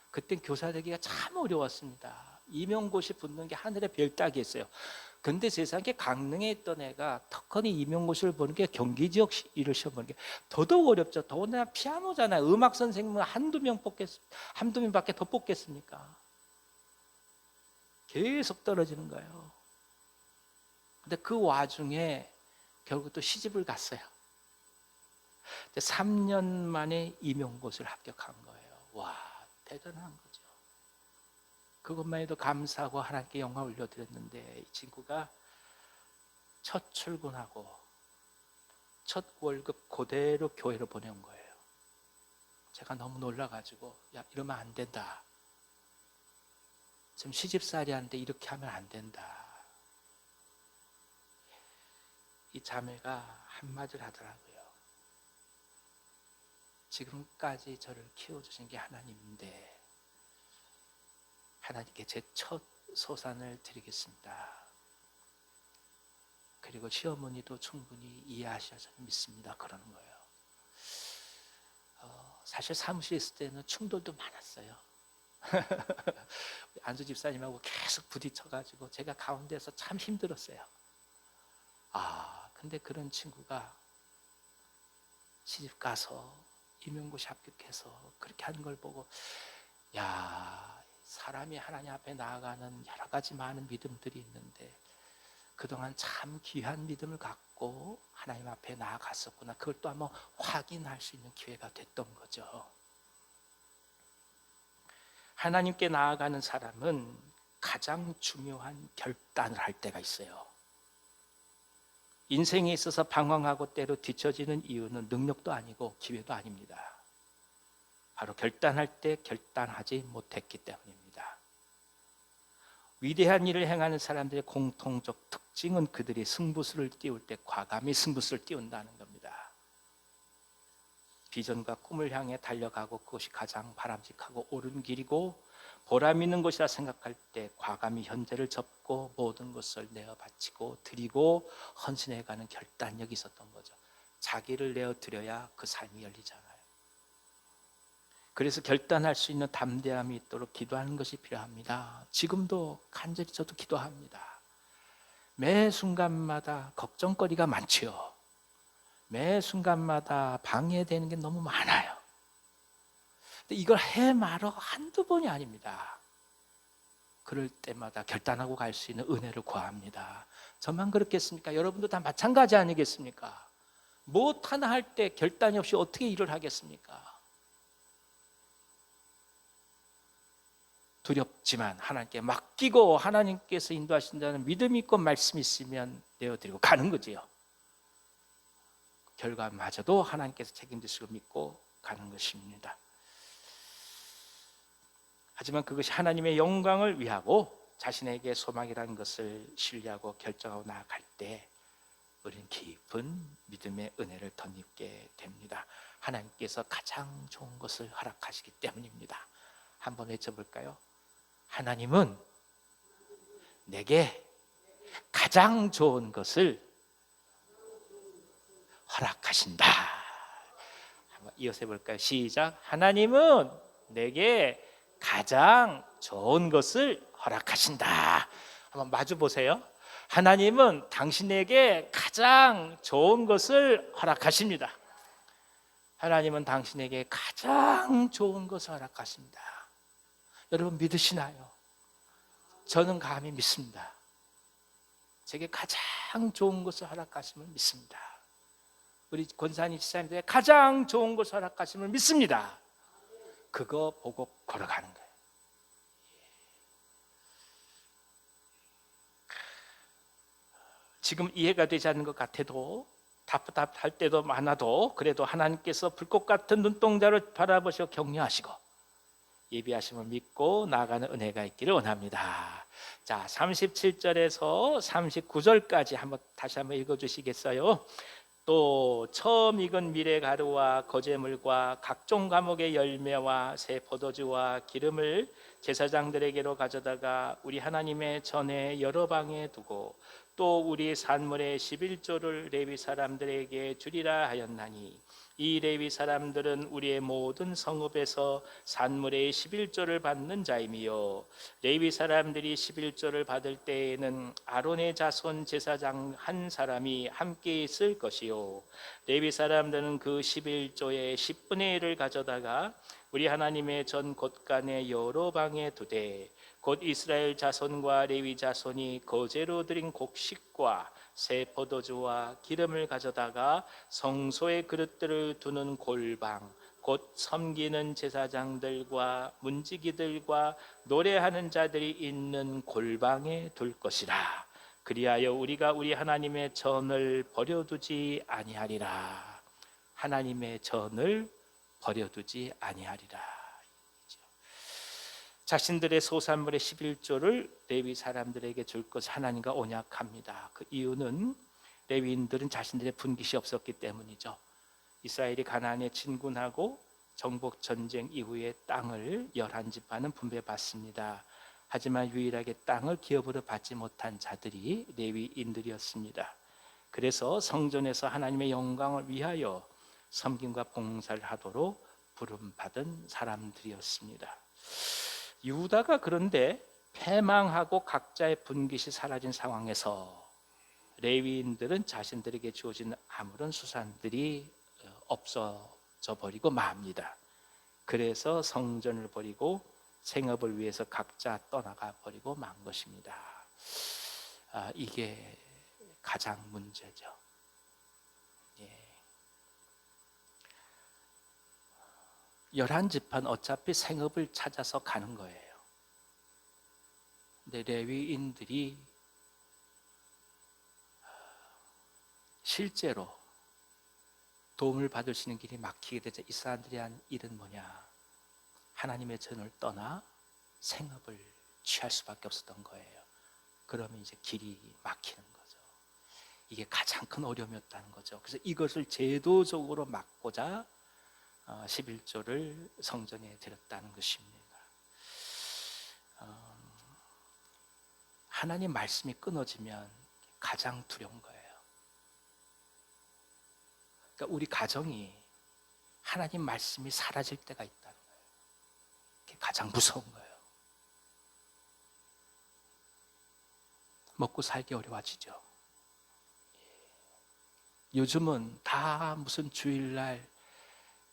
[SPEAKER 1] 그땐 교사 되기가 참 어려웠습니다. 임용고시 붙는 게 하늘의 별 따기였어요. 근데 세상에 강릉에 있던 애가 턱하니 임용고시를 보는 게 경기 지역 일을 시험 보는 게 더더욱 어렵죠. 더군다나 피아노잖아요. 음악 선생님은 한두 명밖에 더 뽑겠습니까? 계속 떨어지는 거예요. 근데 그 와중에 결국 또 시집을 갔어요. 3년 만에 임용고시를 합격한 거예요. 와, 대단한 거죠. 그것만 해도 감사하고 하나님께 영광 올려드렸는데, 이 친구가 첫 출근하고 첫 월급 그대로 교회로 보내온 거예요. 제가 너무 놀라가지고, 야, 이러면 안 된다. 지금 시집살이 하는데 이렇게 하면 안 된다. 이 자매가 한마디를 하더라고요. 지금까지 저를 키워주신 게 하나님인데 하나님께 제 첫 소산을 드리겠습니다. 그리고 시어머니도 충분히 이해하셔서 믿습니다. 그러는 거예요. 사실 사무실에 있을 때는 충돌도 많았어요. 안수 집사님하고 계속 부딪혀가지고 제가 가운데서 참 힘들었어요. 근데 그런 친구가 시집 가서 임용고시 합격해서 그렇게 하는 걸 보고, 야, 사람이 하나님 앞에 나아가는 여러 가지 많은 믿음들이 있는데 그동안 참 귀한 믿음을 갖고 하나님 앞에 나아갔었구나. 그걸 또 한번 확인할 수 있는 기회가 됐던 거죠. 하나님께 나아가는 사람은 가장 중요한 결단을 할 때가 있어요. 인생에 있어서 방황하고 때로 뒤처지는 이유는 능력도 아니고 기회도 아닙니다. 바로 결단할 때 결단하지 못했기 때문입니다. 위대한 일을 행하는 사람들의 공통적 특징은 그들이 승부수를 띄울 때 과감히 승부수를 띄운다는 겁니다. 비전과 꿈을 향해 달려가고 그것이 가장 바람직하고 옳은 길이고 보람 있는 것이라 생각할 때 과감히 현재를 접고 모든 것을 내어 바치고 드리고 헌신해가는 결단력이 있었던 거죠. 자기를 내어 드려야 그 삶이 열리잖아요. 그래서 결단할 수 있는 담대함이 있도록 기도하는 것이 필요합니다. 지금도 간절히 저도 기도합니다. 매 순간마다 걱정거리가 많지요. 매 순간마다 방해되는 게 너무 많아요. 근데 이걸 해마로 한두 번이 아닙니다. 그럴 때마다 결단하고 갈 수 있는 은혜를 구합니다. 저만 그렇겠습니까? 여러분도 다 마찬가지 아니겠습니까? 무엇 하나 할 때 결단이 없이 어떻게 일을 하겠습니까? 두렵지만 하나님께 맡기고 하나님께서 인도하신다는 믿음 있고 말씀 있으면 내어드리고 가는 거지요. 결과마저도 하나님께서 책임지시고 믿고 가는 것입니다. 하지만 그것이 하나님의 영광을 위하고 자신에게 소망이라는 것을 신뢰하고 결정하고 나아갈 때 우리는 깊은 믿음의 은혜를 덧입게 됩니다. 하나님께서 가장 좋은 것을 허락하시기 때문입니다. 한번 외쳐볼까요? 하나님은 내게 가장 좋은 것을 허락하신다. 한번 이어서 해볼까요? 시작. 하나님은 내게 가장 좋은 것을 허락하신다. 한번 마주 보세요. 하나님은 당신에게 가장 좋은 것을 허락하십니다. 하나님은 당신에게 가장 좋은 것을 허락하십니다. 여러분 믿으시나요? 저는 감히 믿습니다. 제게 가장 좋은 것을 허락하심을 믿습니다. 우리 권사님 지사님들에게 가장 좋은 것을 허락하심을 믿습니다. 그거 보고 걸어가는 거예요. 지금 이해가 되지 않는 것 같아도 답답할 때도 많아도 그래도 하나님께서 불꽃 같은 눈동자를 바라보시고 격려하시고 예비하심을 믿고 나아가는 은혜가 있기를 원합니다. 자, 37절에서 39절까지 다시 한번 읽어주시겠어요? 또 처음 익은 미래 가루와 거제물과 각종 과목의 열매와 새 포도주와 기름을 제사장들에게로 가져다가 우리 하나님의 전에 여러 방에 두고 또 우리 산물의 11조를 레위 사람들에게 주리라 하였나니 이 레위 사람들은 우리의 모든 성읍에서 산물의 11조를 받는 자이며 레위 사람들이 11조를 받을 때에는 아론의 자손 제사장 한 사람이 함께 있을 것이요 레위 사람들은 그 11조의 10분의 1을 가져다가 우리 하나님의 전 곳간의 여러 방에 두되 곧 이스라엘 자손과 레위 자손이 거제로 드린 곡식과 새 포도주와 기름을 가져다가 성소의 그릇들을 두는 골방 곧 섬기는 제사장들과 문지기들과 노래하는 자들이 있는 골방에 둘 것이라. 그리하여 우리가 우리 하나님의 전을 버려두지 아니하리라. 하나님의 전을 버려두지 아니하리라. 자신들의 소산물의 11조를 레위 사람들에게 줄 것을 하나님과 언약합니다. 그 이유는 레위인들은 자신들의 분깃이 없었기 때문이죠. 이스라엘이 가나안에 진군하고 정복 전쟁 이후에 땅을 11지파는 분배받습니다. 하지만 유일하게 땅을 기업으로 받지 못한 자들이 레위인들이었습니다. 그래서 성전에서 하나님의 영광을 위하여 섬김과 봉사를 하도록 부름받은 사람들이었습니다. 유다가 그런데 패망하고 각자의 분깃이 사라진 상황에서 레위인들은 자신들에게 주어진 아무런 수산들이 없어져 버리고 맙니다. 그래서 성전을 버리고 생업을 위해서 각자 떠나가 버리고 만 것입니다. 이게 가장 문제죠. 예. 11지파는 어차피 생업을 찾아서 가는 거예요. 근데 레위인들이 실제로 도움을 받을 수 있는 길이 막히게 되자 이 사람들이 한 일은 뭐냐? 하나님의 전을 떠나 생업을 취할 수밖에 없었던 거예요. 그러면 이제 길이 막히는 거죠. 이게 가장 큰 어려움이었다는 거죠. 그래서 이것을 제도적으로 막고자 11조를 성전에 드렸다는 것입니다. 하나님 말씀이 끊어지면 가장 두려운 거예요. 그러니까 우리 가정이 하나님 말씀이 사라질 때가 있다는 거예요. 그게 가장 무서운 거예요. 먹고 살기 어려워지죠. 요즘은 다 무슨 주일날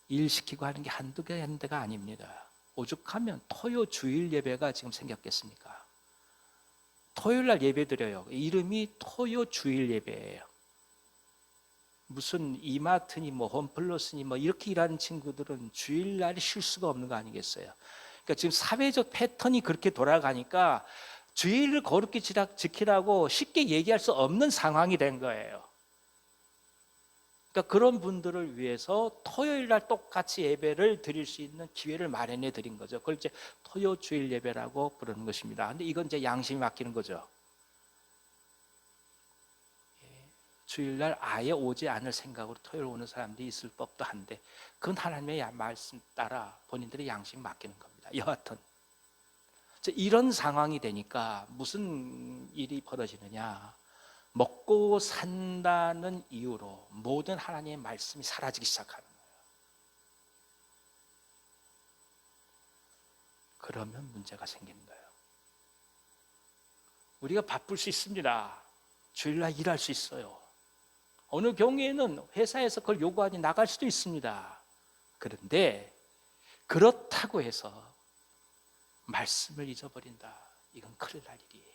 [SPEAKER 1] 일 시키고 하는 게 한두 개 하는 데가 아닙니다. 오죽하면 토요 주일 예배가 지금 생겼겠습니까? 토요일날 예배 드려요. 이름이 토요 주일 예배예요. 무슨 이마트니 뭐 홈플러스니 뭐 이렇게 일하는 친구들은 주일날이 쉴 수가 없는 거 아니겠어요? 그러니까 지금 사회적 패턴이 그렇게 돌아가니까 주일을 거룩히 지키라고 쉽게 얘기할 수 없는 상황이 된 거예요. 그러니까 그런 분들을 위해서 토요일날 똑같이 예배를 드릴 수 있는 기회를 마련해 드린 거죠. 그걸 이제 토요 주일 예배라고 부르는 것입니다. 근데 이건 이제 양심이 맡기는 거죠. 주일날 아예 오지 않을 생각으로 토요일 오는 사람들이 있을 법도 한데 그건 하나님의 말씀 따라 본인들의 양심 맡기는 겁니다. 여하튼 이런 상황이 되니까 무슨 일이 벌어지느냐? 먹고 산다는 이유로 모든 하나님의 말씀이 사라지기 시작하는 거예요. 그러면 문제가 생기는 거예요. 우리가 바쁠 수 있습니다. 주일날 일할 수 있어요. 어느 경우에는 회사에서 그걸 요구하니 나갈 수도 있습니다. 그런데 그렇다고 해서 말씀을 잊어버린다. 이건 큰일 날 일이에요.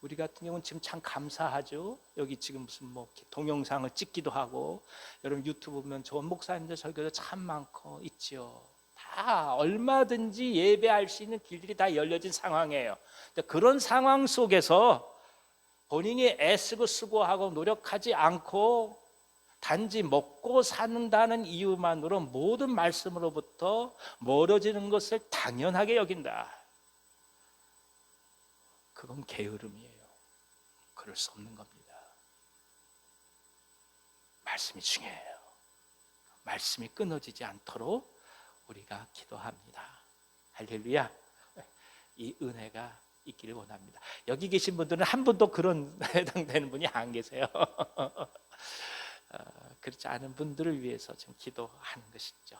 [SPEAKER 1] 우리 같은 경우는 지금 참 감사하죠. 여기 지금 무슨 뭐 동영상을 찍기도 하고 여러분 유튜브 보면 좋은 목사님들 설교도 참 많고 있죠. 다 얼마든지 예배할 수 있는 길들이 다 열려진 상황이에요. 그런 상황 속에서 본인이 애쓰고 수고하고 노력하지 않고 단지 먹고 사는다는 이유만으로 모든 말씀으로부터 멀어지는 것을 당연하게 여긴다. 그건 게으름이에요. 그럴 수 없는 겁니다. 말씀이 중요해요. 말씀이 끊어지지 않도록 우리가 기도합니다. 할렐루야. 이 은혜가 있기를 원합니다. 여기 계신 분들은 한 분도 그런 해당되는 분이 안 계세요. 그렇지 않은 분들을 위해서 지금 기도하는 것이죠.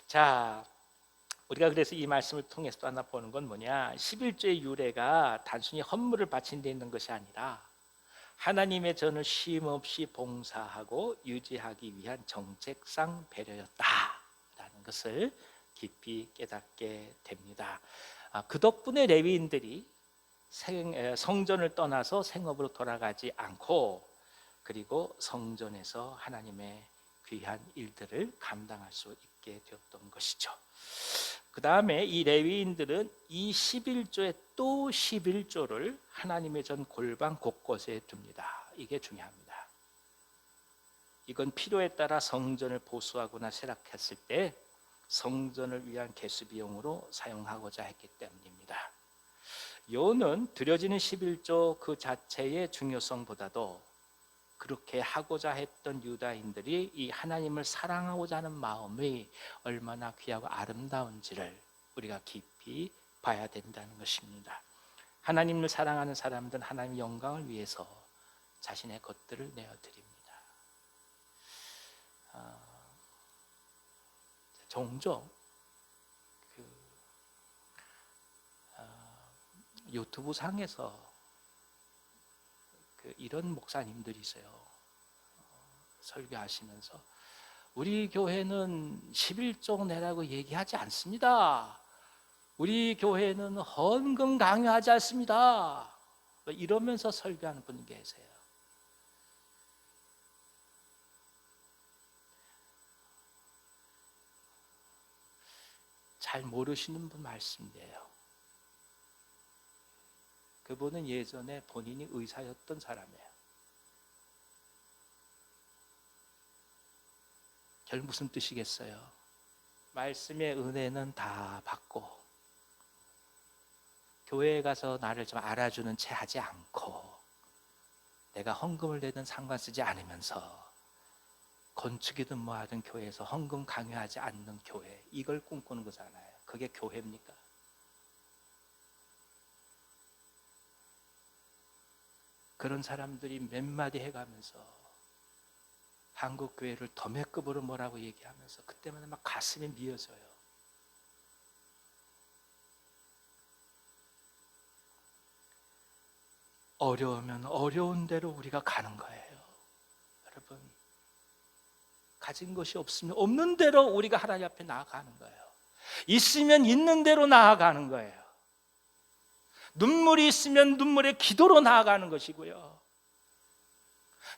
[SPEAKER 1] 자, 우리가 그래서 이 말씀을 통해서 또 하나 보는 건 뭐냐, 11조의 유래가 단순히 헌물을 바친 데 있는 것이 아니라 하나님의 전을 쉼없이 봉사하고 유지하기 위한 정책상 배려였다라는 것을 깊이 깨닫게 됩니다. 그 덕분에 레위인들이 성전을 떠나서 생업으로 돌아가지 않고, 그리고 성전에서 하나님의 귀한 일들을 감당할 수 있게 되었던 것이죠. 그 다음에 이 레위인들은 이 11조의 또 11조를 하나님의 전 골방 곳곳에 둡니다. 이게 중요합니다. 이건 필요에 따라 성전을 보수하거나 세락했을 때 성전을 위한 개수 비용으로 사용하고자 했기 때문입니다. 요는 드려지는 11조 그 자체의 중요성보다도 그렇게 하고자 했던 유다인들이 이 하나님을 사랑하고자 하는 마음이 얼마나 귀하고 아름다운지를 우리가 깊이 봐야 된다는 것입니다. 하나님을 사랑하는 사람들은 하나님의 영광을 위해서 자신의 것들을 내어드립니다. 종종 유튜브 상에서 이런 목사님들이 있어요. 설교하시면서 우리 교회는 11조 내라고 얘기하지 않습니다. 우리 교회는 헌금 강요하지 않습니다. 이러면서 설교하는 분이 계세요. 잘 모르시는 분 말씀이에요. 그분은 예전에 본인이 의사였던 사람이에요. 결국 무슨 뜻이겠어요? 말씀의 은혜는 다 받고 교회에 가서 나를 좀 알아주는 채 하지 않고 내가 헌금을 내든 상관 쓰지 않으면서 건축이든 뭐하든 교회에서 헌금 강요하지 않는 교회, 이걸 꿈꾸는 거잖아요. 그게 교회입니까? 그런 사람들이 몇 마디 해가면서 한국 교회를 도매급으로 뭐라고 얘기하면서 그때마다 막 가슴이 미어져요. 어려우면 어려운 대로 우리가 가는 거예요. 여러분, 가진 것이 없으면 없는 대로 우리가 하나님 앞에 나아가는 거예요. 있으면 있는 대로 나아가는 거예요. 눈물이 있으면 눈물의 기도로 나아가는 것이고요.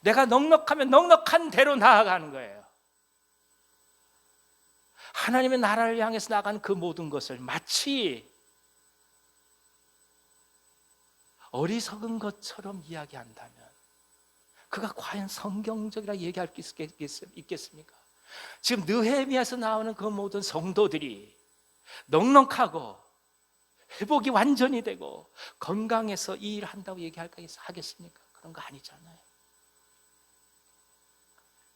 [SPEAKER 1] 내가 넉넉하면 넉넉한 대로 나아가는 거예요. 하나님의 나라를 향해서 나가는 그 모든 것을 마치 어리석은 것처럼 이야기한다면 그가 과연 성경적이라 얘기할 수 있겠습니까? 지금 느헤미야에서 나오는 그 모든 성도들이 넉넉하고 회복이 완전히 되고 건강해서 이 일을 한다고 하겠습니까? 그런 거 아니잖아요.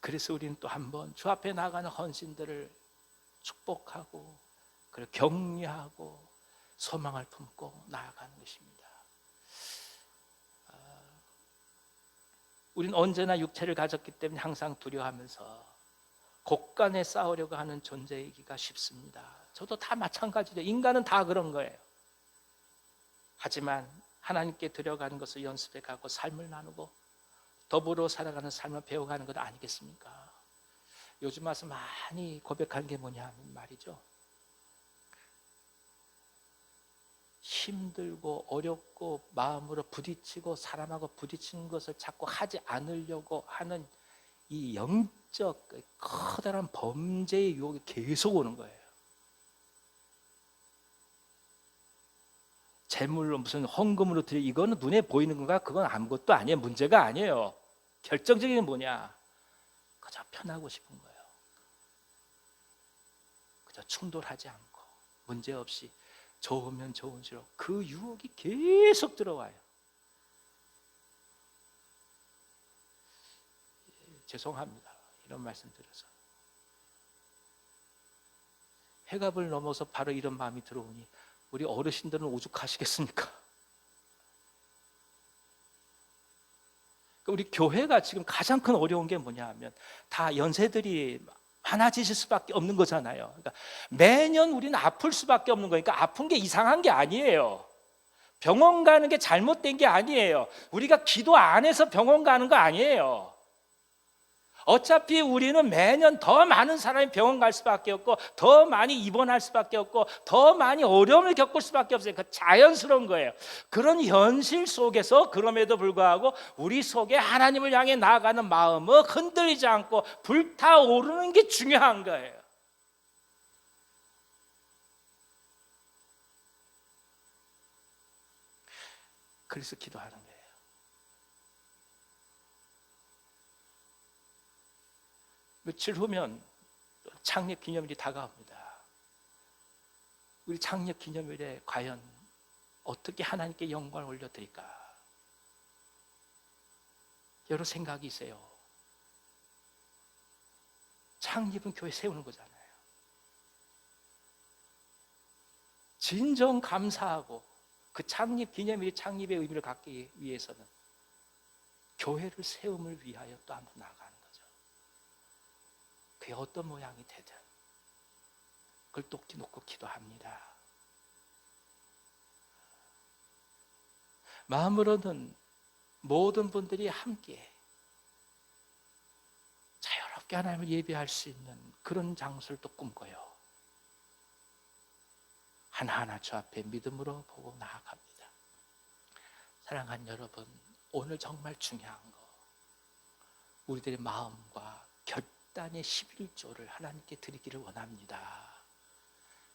[SPEAKER 1] 그래서 우리는 또 한번 주 앞에 나가는 헌신들을 축복하고 그리고 격려하고 소망을 품고 나아가는 것입니다. 우리는 언제나 육체를 가졌기 때문에 항상 두려워하면서 곳간에 싸우려고 하는 존재이기가 쉽습니다. 저도 다 마찬가지죠. 인간은 다 그런 거예요. 하지만 하나님께 들어가는 것을 연습해 가고 삶을 나누고 더불어 살아가는 삶을 배워가는 것 아니겠습니까? 요즘 와서 많이 고백하는 게 뭐냐면 말이죠. 힘들고 어렵고 마음으로 부딪히고 사람하고 부딪히는 것을 자꾸 하지 않으려고 하는 이 영적 커다란 범죄의 유혹이 계속 오는 거예요. 재물로 무슨 헌금으로 드려, 이거는 눈에 보이는 건가? 그건 아무것도 아니에요. 문제가 아니에요. 결정적인 게 뭐냐? 그저 편하고 싶은 거예요. 그저 충돌하지 않고 문제없이 좋으면 좋은수록 그 유혹이 계속 들어와요. 죄송합니다. 이런 말씀 드려서. 회갑을 넘어서 바로 이런 마음이 들어오니 우리 어르신들은 오죽하시겠습니까? 우리 교회가 지금 가장 큰 어려운 게 뭐냐 하면 다 연세들이 많아지실 수밖에 없는 거잖아요. 그러니까 매년 우리는 아플 수밖에 없는 거니까 아픈 게 이상한 게 아니에요. 병원 가는 게 잘못된 게 아니에요. 우리가 기도 안 해서 병원 가는 거 아니에요. 어차피 우리는 매년 더 많은 사람이 병원 갈 수밖에 없고 더 많이 입원할 수밖에 없고 더 많이 어려움을 겪을 수밖에 없어요. 그 자연스러운 거예요. 그런 현실 속에서 그럼에도 불구하고 우리 속에 하나님을 향해 나아가는 마음을 흔들리지 않고 불타오르는 게 중요한 거예요. 그래서 기도하는 거예요. 며칠 후면 창립 기념일이 다가옵니다. 우리 창립 기념일에 과연 어떻게 하나님께 영광을 올려드릴까? 여러 생각이 있어요. 창립은 교회 세우는 거잖아요. 진정 감사하고 그 창립 기념일이 창립의 의미를 갖기 위해서는 교회를 세움을 위하여 또 한 번 나아가는 거죠. 그게 어떤 모양이 되든 그걸 똑띠 놓고 기도합니다. 마음으로는 모든 분들이 함께 자유롭게 하나님을 예배할 수 있는 그런 장소를 또 꿈꿔요. 하나하나 주 앞에 믿음으로 보고 나아갑니다. 사랑하는 여러분, 오늘 정말 중요한 거, 우리들의 마음과 결단의 11조를 하나님께 드리기를 원합니다.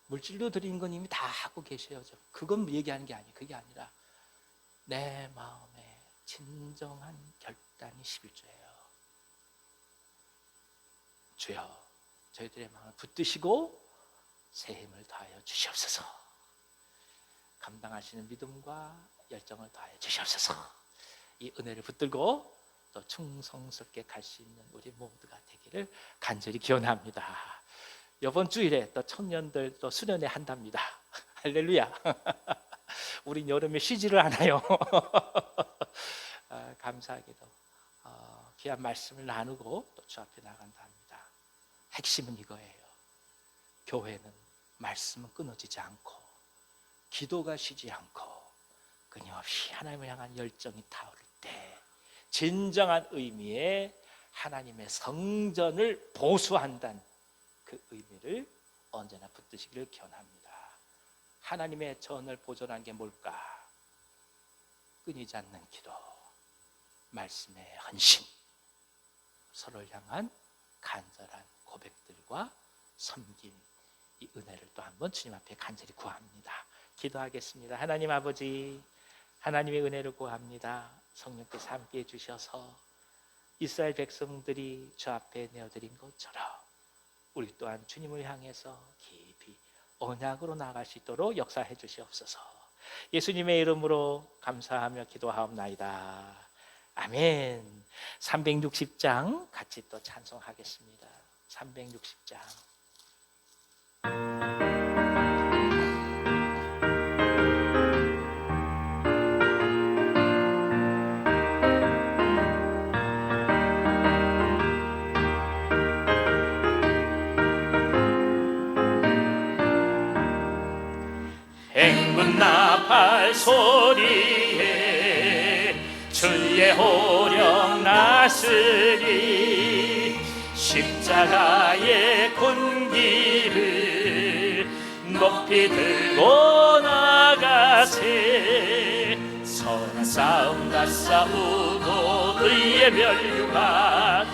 [SPEAKER 1] 물질로 드리는 건 이미 다 하고 계셔요. 그건 얘기하는 게 아니에요. 그게 아니라 내 마음에 진정한 결단이 11조예요. 주여, 저희들의 마음을 붙드시고 새 힘을 더하여 주시옵소서. 감당하시는 믿음과 열정을 더하여 주시옵소서. 이 은혜를 붙들고 또 충성스럽게 갈 수 있는 우리 모두가 되기를 간절히 기원합니다. 이번 주일에 또 청년들 또 수련회 한답니다. 할렐루야. 우린 여름에 쉬지를 않아요. 감사하게도 귀한 말씀을 나누고 또 주 앞에 나간다 합니다. 핵심은 이거예요. 교회는 말씀은 끊어지지 않고 기도가 쉬지 않고 끊임없이 하나님을 향한 열정이 타오를 때 진정한 의미의 하나님의 성전을 보수한다는 그 의미를 언제나 붙드시기를 기원합니다. 하나님의 전을 보존한 게 뭘까? 끊이지 않는 기도, 말씀의 헌신, 서로를 향한 간절한 고백들과 섬김, 이 은혜를 또 한번 주님 앞에 간절히 구합니다. 기도하겠습니다. 하나님 아버지, 하나님의 은혜를 구합니다. 성령께서 함께해 주셔서 이스라엘 백성들이 주 앞에 내어드린 것처럼 우리 또한 주님을 향해서 깊이 언약으로 나아갈 수 있도록 역사해 주시옵소서. 예수님의 이름으로 감사하며 기도하옵나이다. 아멘. 360장 같이 또 찬송하겠습니다. 360장.
[SPEAKER 2] 행군 나팔 소리에 주의 호령 나으리 십자가의 군기를 높이 들고 나가세. 선한 싸움 다 싸우고 의의 멸류관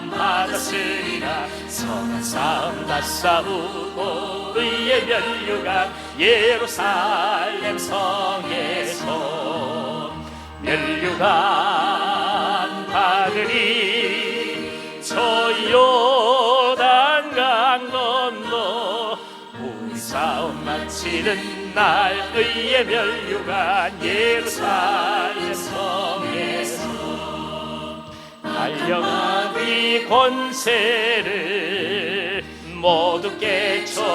[SPEAKER 2] 받았으리라. 선한 싸움 다 싸우고 의의 멸류관 예루살렘 성에서 멸류관 받으리. 저 요단강 건너 우리 싸움 마치는 날 의의 멸류관 예루살렘 성에서 달려가니 권세를 모두 깨쳐버리고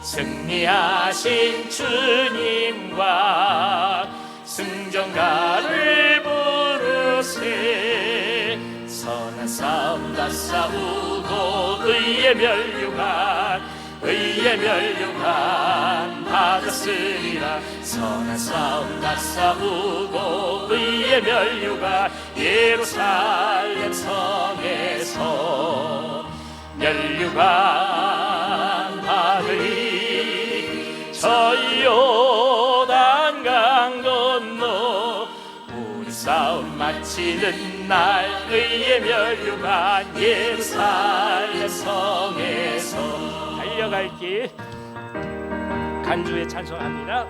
[SPEAKER 2] 승리하신 주님과 승전가를 부르세. 선한 싸움 다 싸우고 의의 멸류관 받았으리라. 선한 싸움 다 싸우고 의의 멸류관 예루살렘 성에서 멸류관 받으리. 저 요단강 건너 우리 싸움 마치는 날 의의 멸류관 예루살렘 성에서 달려갈 길 간주에 찬송합니다.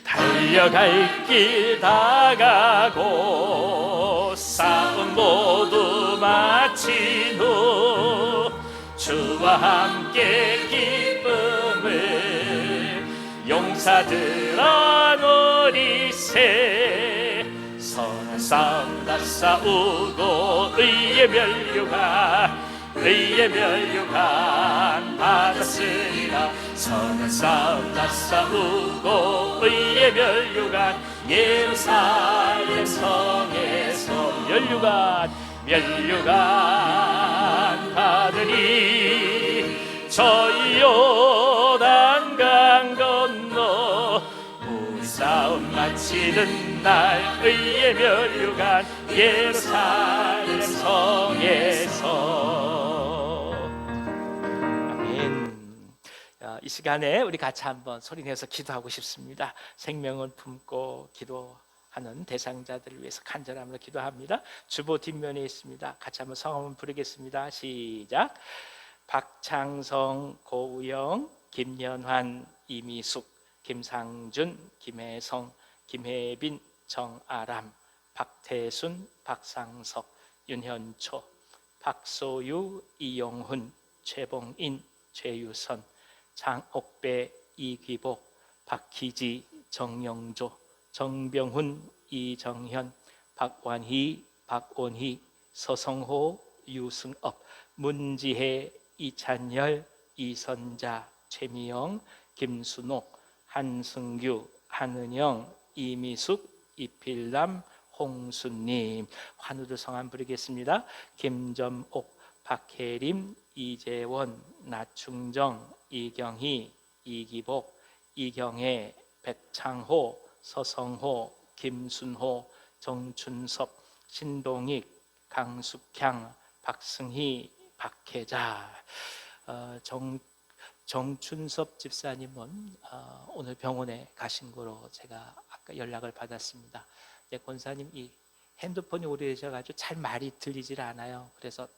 [SPEAKER 2] 달려갈 길 다 가고 싸움 모두 마친 후 주와 함께 기쁨을 용사들 안으리세. 선한 싸움 다 싸우고 의의 멸류관 받았으리라. 선한 싸움 다 싸우고 의의 멸류관 예루살렘 성에서 멸류관 받으리. 저 요단강 건너 우리 싸움 마치는 날 의의 멸류관 예루살렘 성에서. 아멘. 이 시간에 우리 같이 한번 소리내서 기도하고 싶습니다. 생명을 품고 기도하는 대상자들을 위해서 간절함으로 기도합니다. 주보 뒷면에 있습니다. 같이 한번 성함을 부르겠습니다. 시작. 박창성, 고우영, 김연환, 이미숙, 김상준, 김혜성, 김혜빈, 정아람, 박태순, 박상석, 윤현초, 박소유, 이용훈, 최봉인, 최유선, 장옥배, 이귀복, 박희지, 정영조, 정병훈, 이정현, 박완희, 박원희, 서성호, 유승업, 문지혜, 이찬열, 이선자, 최미영, 김순옥, 한승규, 한은영, 이미숙, 이필남, 홍수님. 환우들 성함 부르겠습니다. 김점옥, 박혜림, 이재원, 나충정, 이경희, 이기복, 이경혜, 백창호, 서성호, 김순호, 정춘섭, 신동익, 강숙향, 박승희, 박혜자. 정춘섭 집사님은 오늘 병원에 가신 거로 제가 아까 연락을 받았습니다. 권사님 이 핸드폰이 오래되셔가지고 잘 말이 들리질 않아요. 그래서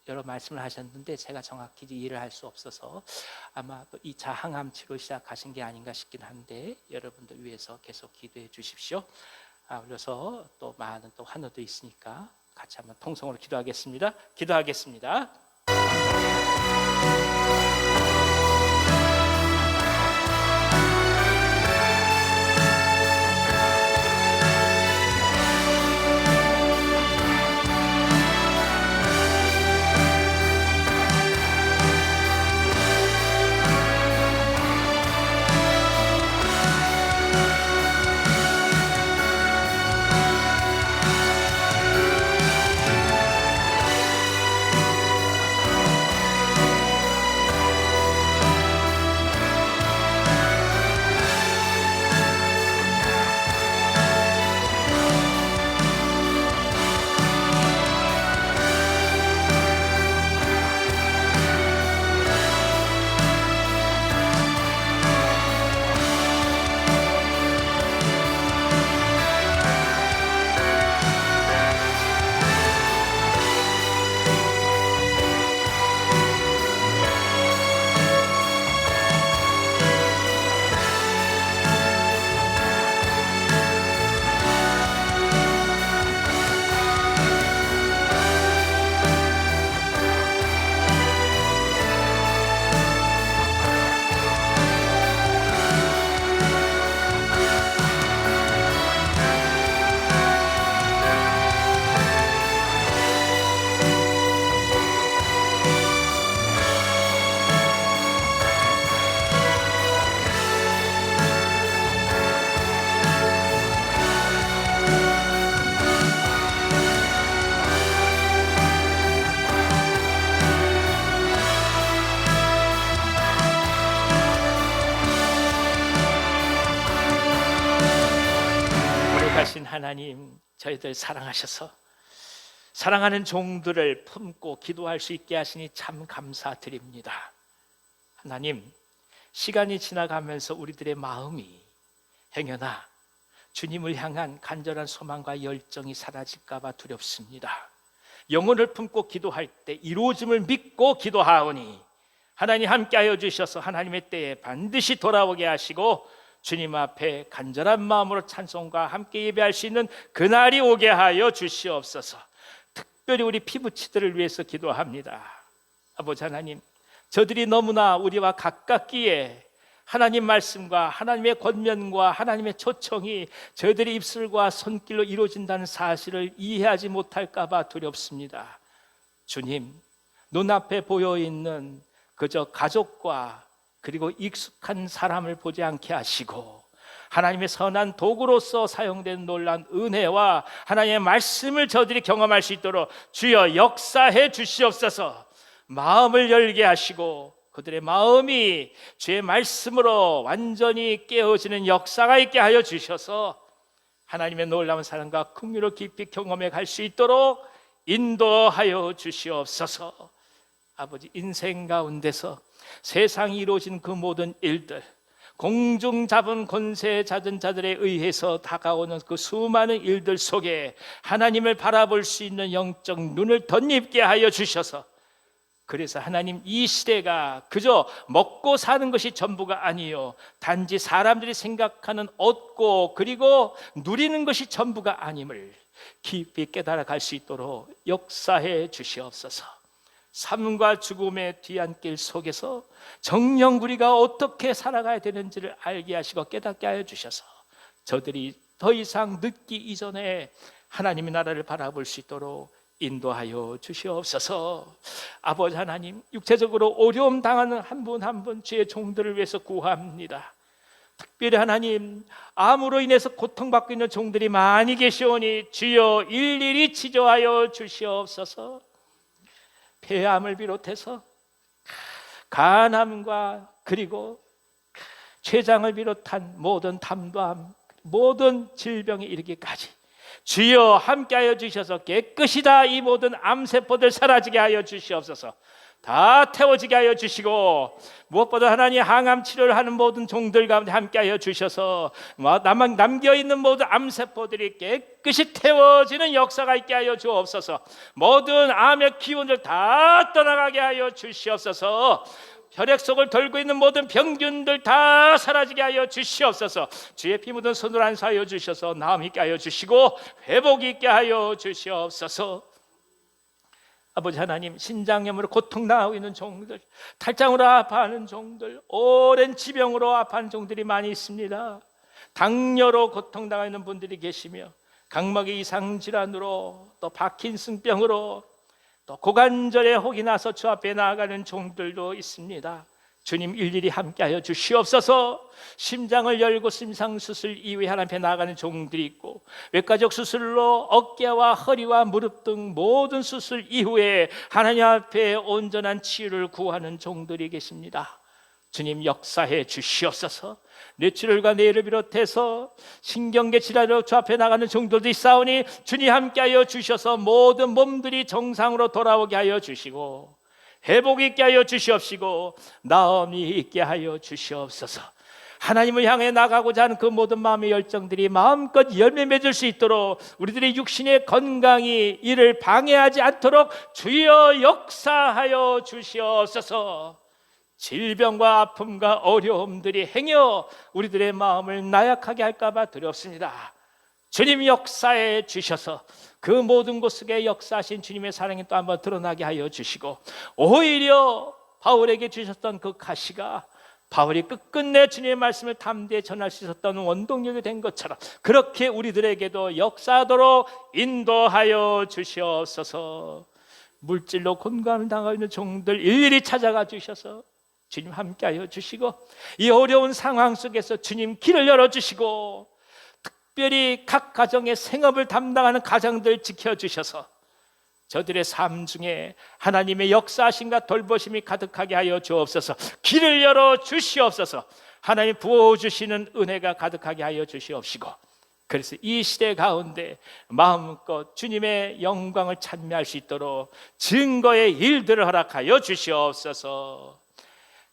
[SPEAKER 2] 여러 말씀을 하셨는데 제가 정확히 이해를 할 수 없어서 아마 또 2차 항암 치료 시작하신 게 아닌가 싶긴 한데 여러분들 위해서 계속 기도해 주십시오. 그래서 또 많은 또 환우도 있으니까 같이 한번 통성으로 기도하겠습니다. 하나님, 저희들 사랑하셔서 사랑하는 종들을 품고 기도할 수 있게 하시니 참 감사드립니다. 하나님, 시간이 지나가면서 우리들의 마음이 행여나 주님을 향한 간절한 소망과 열정이 사라질까 봐 두렵습니다. 영혼을 품고 기도할 때 이루어짐을 믿고 기도하오니 하나님 함께하여 주셔서 하나님의 때에 반드시 돌아오게 하시고 주님 앞에 간절한 마음으로 찬송과 함께 예배할 수 있는 그날이 오게 하여 주시옵소서. 특별히 우리 피부치들을 위해서 기도합니다. 아버지 하나님, 저들이 너무나 우리와 가깝기에 하나님 말씀과 하나님의 권면과 하나님의 초청이 저희들의 입술과 손길로 이루어진다는 사실을 이해하지 못할까 봐 두렵습니다. 주님, 눈앞에 보여있는 그저 가족과 그리고 익숙한 사람을 보지 않게 하시고 하나님의 선한 도구로서 사용된 놀라운 은혜와 하나님의 말씀을 저들이 경험할 수 있도록 주여 역사해 주시옵소서. 마음을 열게 하시고 그들의 마음이 주의 말씀으로 완전히 깨어지는 역사가 있게 하여 주셔서 하나님의 놀라운 사랑과 긍휼을 깊이 경험해 갈 수 있도록 인도하여 주시옵소서. 아버지, 인생 가운데서 세상이 이루어진 그 모든 일들, 공중 잡은 권세 잦은 자들에 의해서 다가오는 그 수많은 일들 속에 하나님을 바라볼 수 있는 영적 눈을 덧입게 하여 주셔서 그래서 하나님, 이 시대가 그저 먹고 사는 것이 전부가 아니요 단지 사람들이 생각하는 얻고 그리고 누리는 것이 전부가 아님을 깊이 깨달아 갈 수 있도록 역사해 주시옵소서. 삶과 죽음의 뒤안길 속에서 정녕 우리가 어떻게 살아가야 되는지를 알게 하시고 깨닫게 하여 주셔서 저들이 더 이상 늦기 이전에 하나님의 나라를 바라볼 수 있도록 인도하여 주시옵소서. 아버지 하나님, 육체적으로 어려움 당하는 한 분 한 분 주의 종들을 위해서 구합니다. 특별히 하나님, 암으로 인해서 고통받고 있는 종들이 많이 계시오니 주여 일일이 치료하여 주시옵소서. 폐암을 비롯해서 간암과 그리고 췌장을 비롯한 모든 담도암, 모든 질병에 이르기까지 주여 함께하여 주셔서 깨끗이 다 이 모든 암세포들 사라지게 하여 주시옵소서. 다 태워지게 하여 주시고 무엇보다 하나님 항암 치료를 하는 모든 종들 가운데 함께하여 주셔서 남겨있는 모든 암세포들이 깨끗이 태워지는 역사가 있게 하여 주옵소서. 모든 암의 기운을 다 떠나가게 하여 주시옵소서. 혈액 속을 돌고 있는 모든 병균들 다 사라지게 하여 주시옵소서. 주의 피 묻은 손을 안수하여 주셔서 나음 있게 하여 주시고 회복 있게 하여 주시옵소서. 아버지 하나님, 신장염으로 고통당하고 있는 종들, 탈장으로 아파하는 종들, 오랜 지병으로 아파하는 종들이 많이 있습니다. 당뇨로 고통당하고 있는 분들이 계시며 각막의 이상 질환으로 또 파킨슨병으로 또 고관절에 혹이 나서 주 앞에 나아가는 종들도 있습니다. 주님 일일이 함께하여 주시옵소서. 심장을 열고 심상수술 이후에 하나님 앞에 나아가는 종들이 있고 외과적 수술로 어깨와 허리와 무릎 등 모든 수술 이후에 하나님 앞에 온전한 치유를 구하는 종들이 계십니다. 주님 역사해 주시옵소서. 뇌출혈과 뇌를 비롯해서 신경계 질환으로 주 앞에 나가는 종들도 있사오니 주님 함께하여 주셔서 모든 몸들이 정상으로 돌아오게 하여 주시고 회복이 있게 하여 주시옵시고 나음이 있게 하여 주시옵소서. 하나님을 향해 나가고자 하는 그 모든 마음의 열정들이 마음껏 열매 맺을 수 있도록 우리들의 육신의 건강이 이를 방해하지 않도록 주여 역사하여 주시옵소서. 질병과 아픔과 어려움들이 행여 우리들의 마음을 나약하게 할까 봐 두렵습니다. 주님 역사해 주셔서 그 모든 곳 속에 역사하신 주님의 사랑이 또 한번 드러나게 하여 주시고 오히려 바울에게 주셨던 그 가시가 바울이 끝끝내 주님의 말씀을 담대히 전할 수 있었던 원동력이 된 것처럼 그렇게 우리들에게도 역사하도록 인도하여 주시옵소서. 물질로 곤고함을 당하고 있는 종들 일일이 찾아가 주셔서 주님 함께하여 주시고 이 어려운 상황 속에서 주님 길을 열어주시고 특별히 각 가정의 생업을 담당하는 가정들 지켜주셔서 저들의 삶 중에 하나님의 역사하심과 돌보심이 가득하게 하여 주옵소서. 길을 열어 주시옵소서. 하나님 부어주시는 은혜가 가득하게 하여 주시옵시고
[SPEAKER 1] 그래서 이 시대 가운데 마음껏 주님의 영광을 찬미할 수 있도록 증거의 일들을 허락하여 주시옵소서.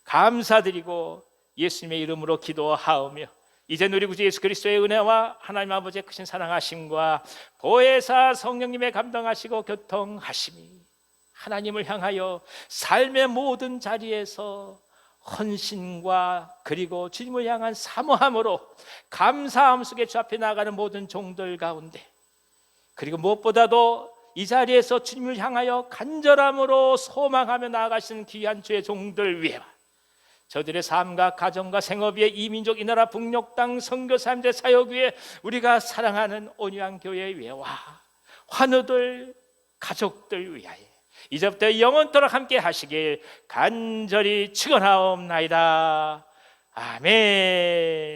[SPEAKER 1] 감사드리고 예수님의 이름으로 기도하오며 이제 우리 구주 예수 그리스도의 은혜와 하나님 아버지의 크신 사랑하심과 보혜사 성령님의 감당하시고 교통하심이 하나님을 향하여 삶의 모든 자리에서 헌신과 그리고 주님을 향한 사모함으로 감사함 속에 주 앞에 나가는 모든 종들 가운데, 그리고 무엇보다도 이 자리에서 주님을 향하여 간절함으로 소망하며 나아가시는 귀한 주의 종들 위에 저들의 삶과 가정과 생업 위에 이 민족 이 나라 북녘 땅 선교사님들 사역 위에 우리가 사랑하는 온유한 교회 위에와 환우들 가족들 위하여 이제부터 영원토록 함께 하시길 간절히 축원하옵나이다. 아멘.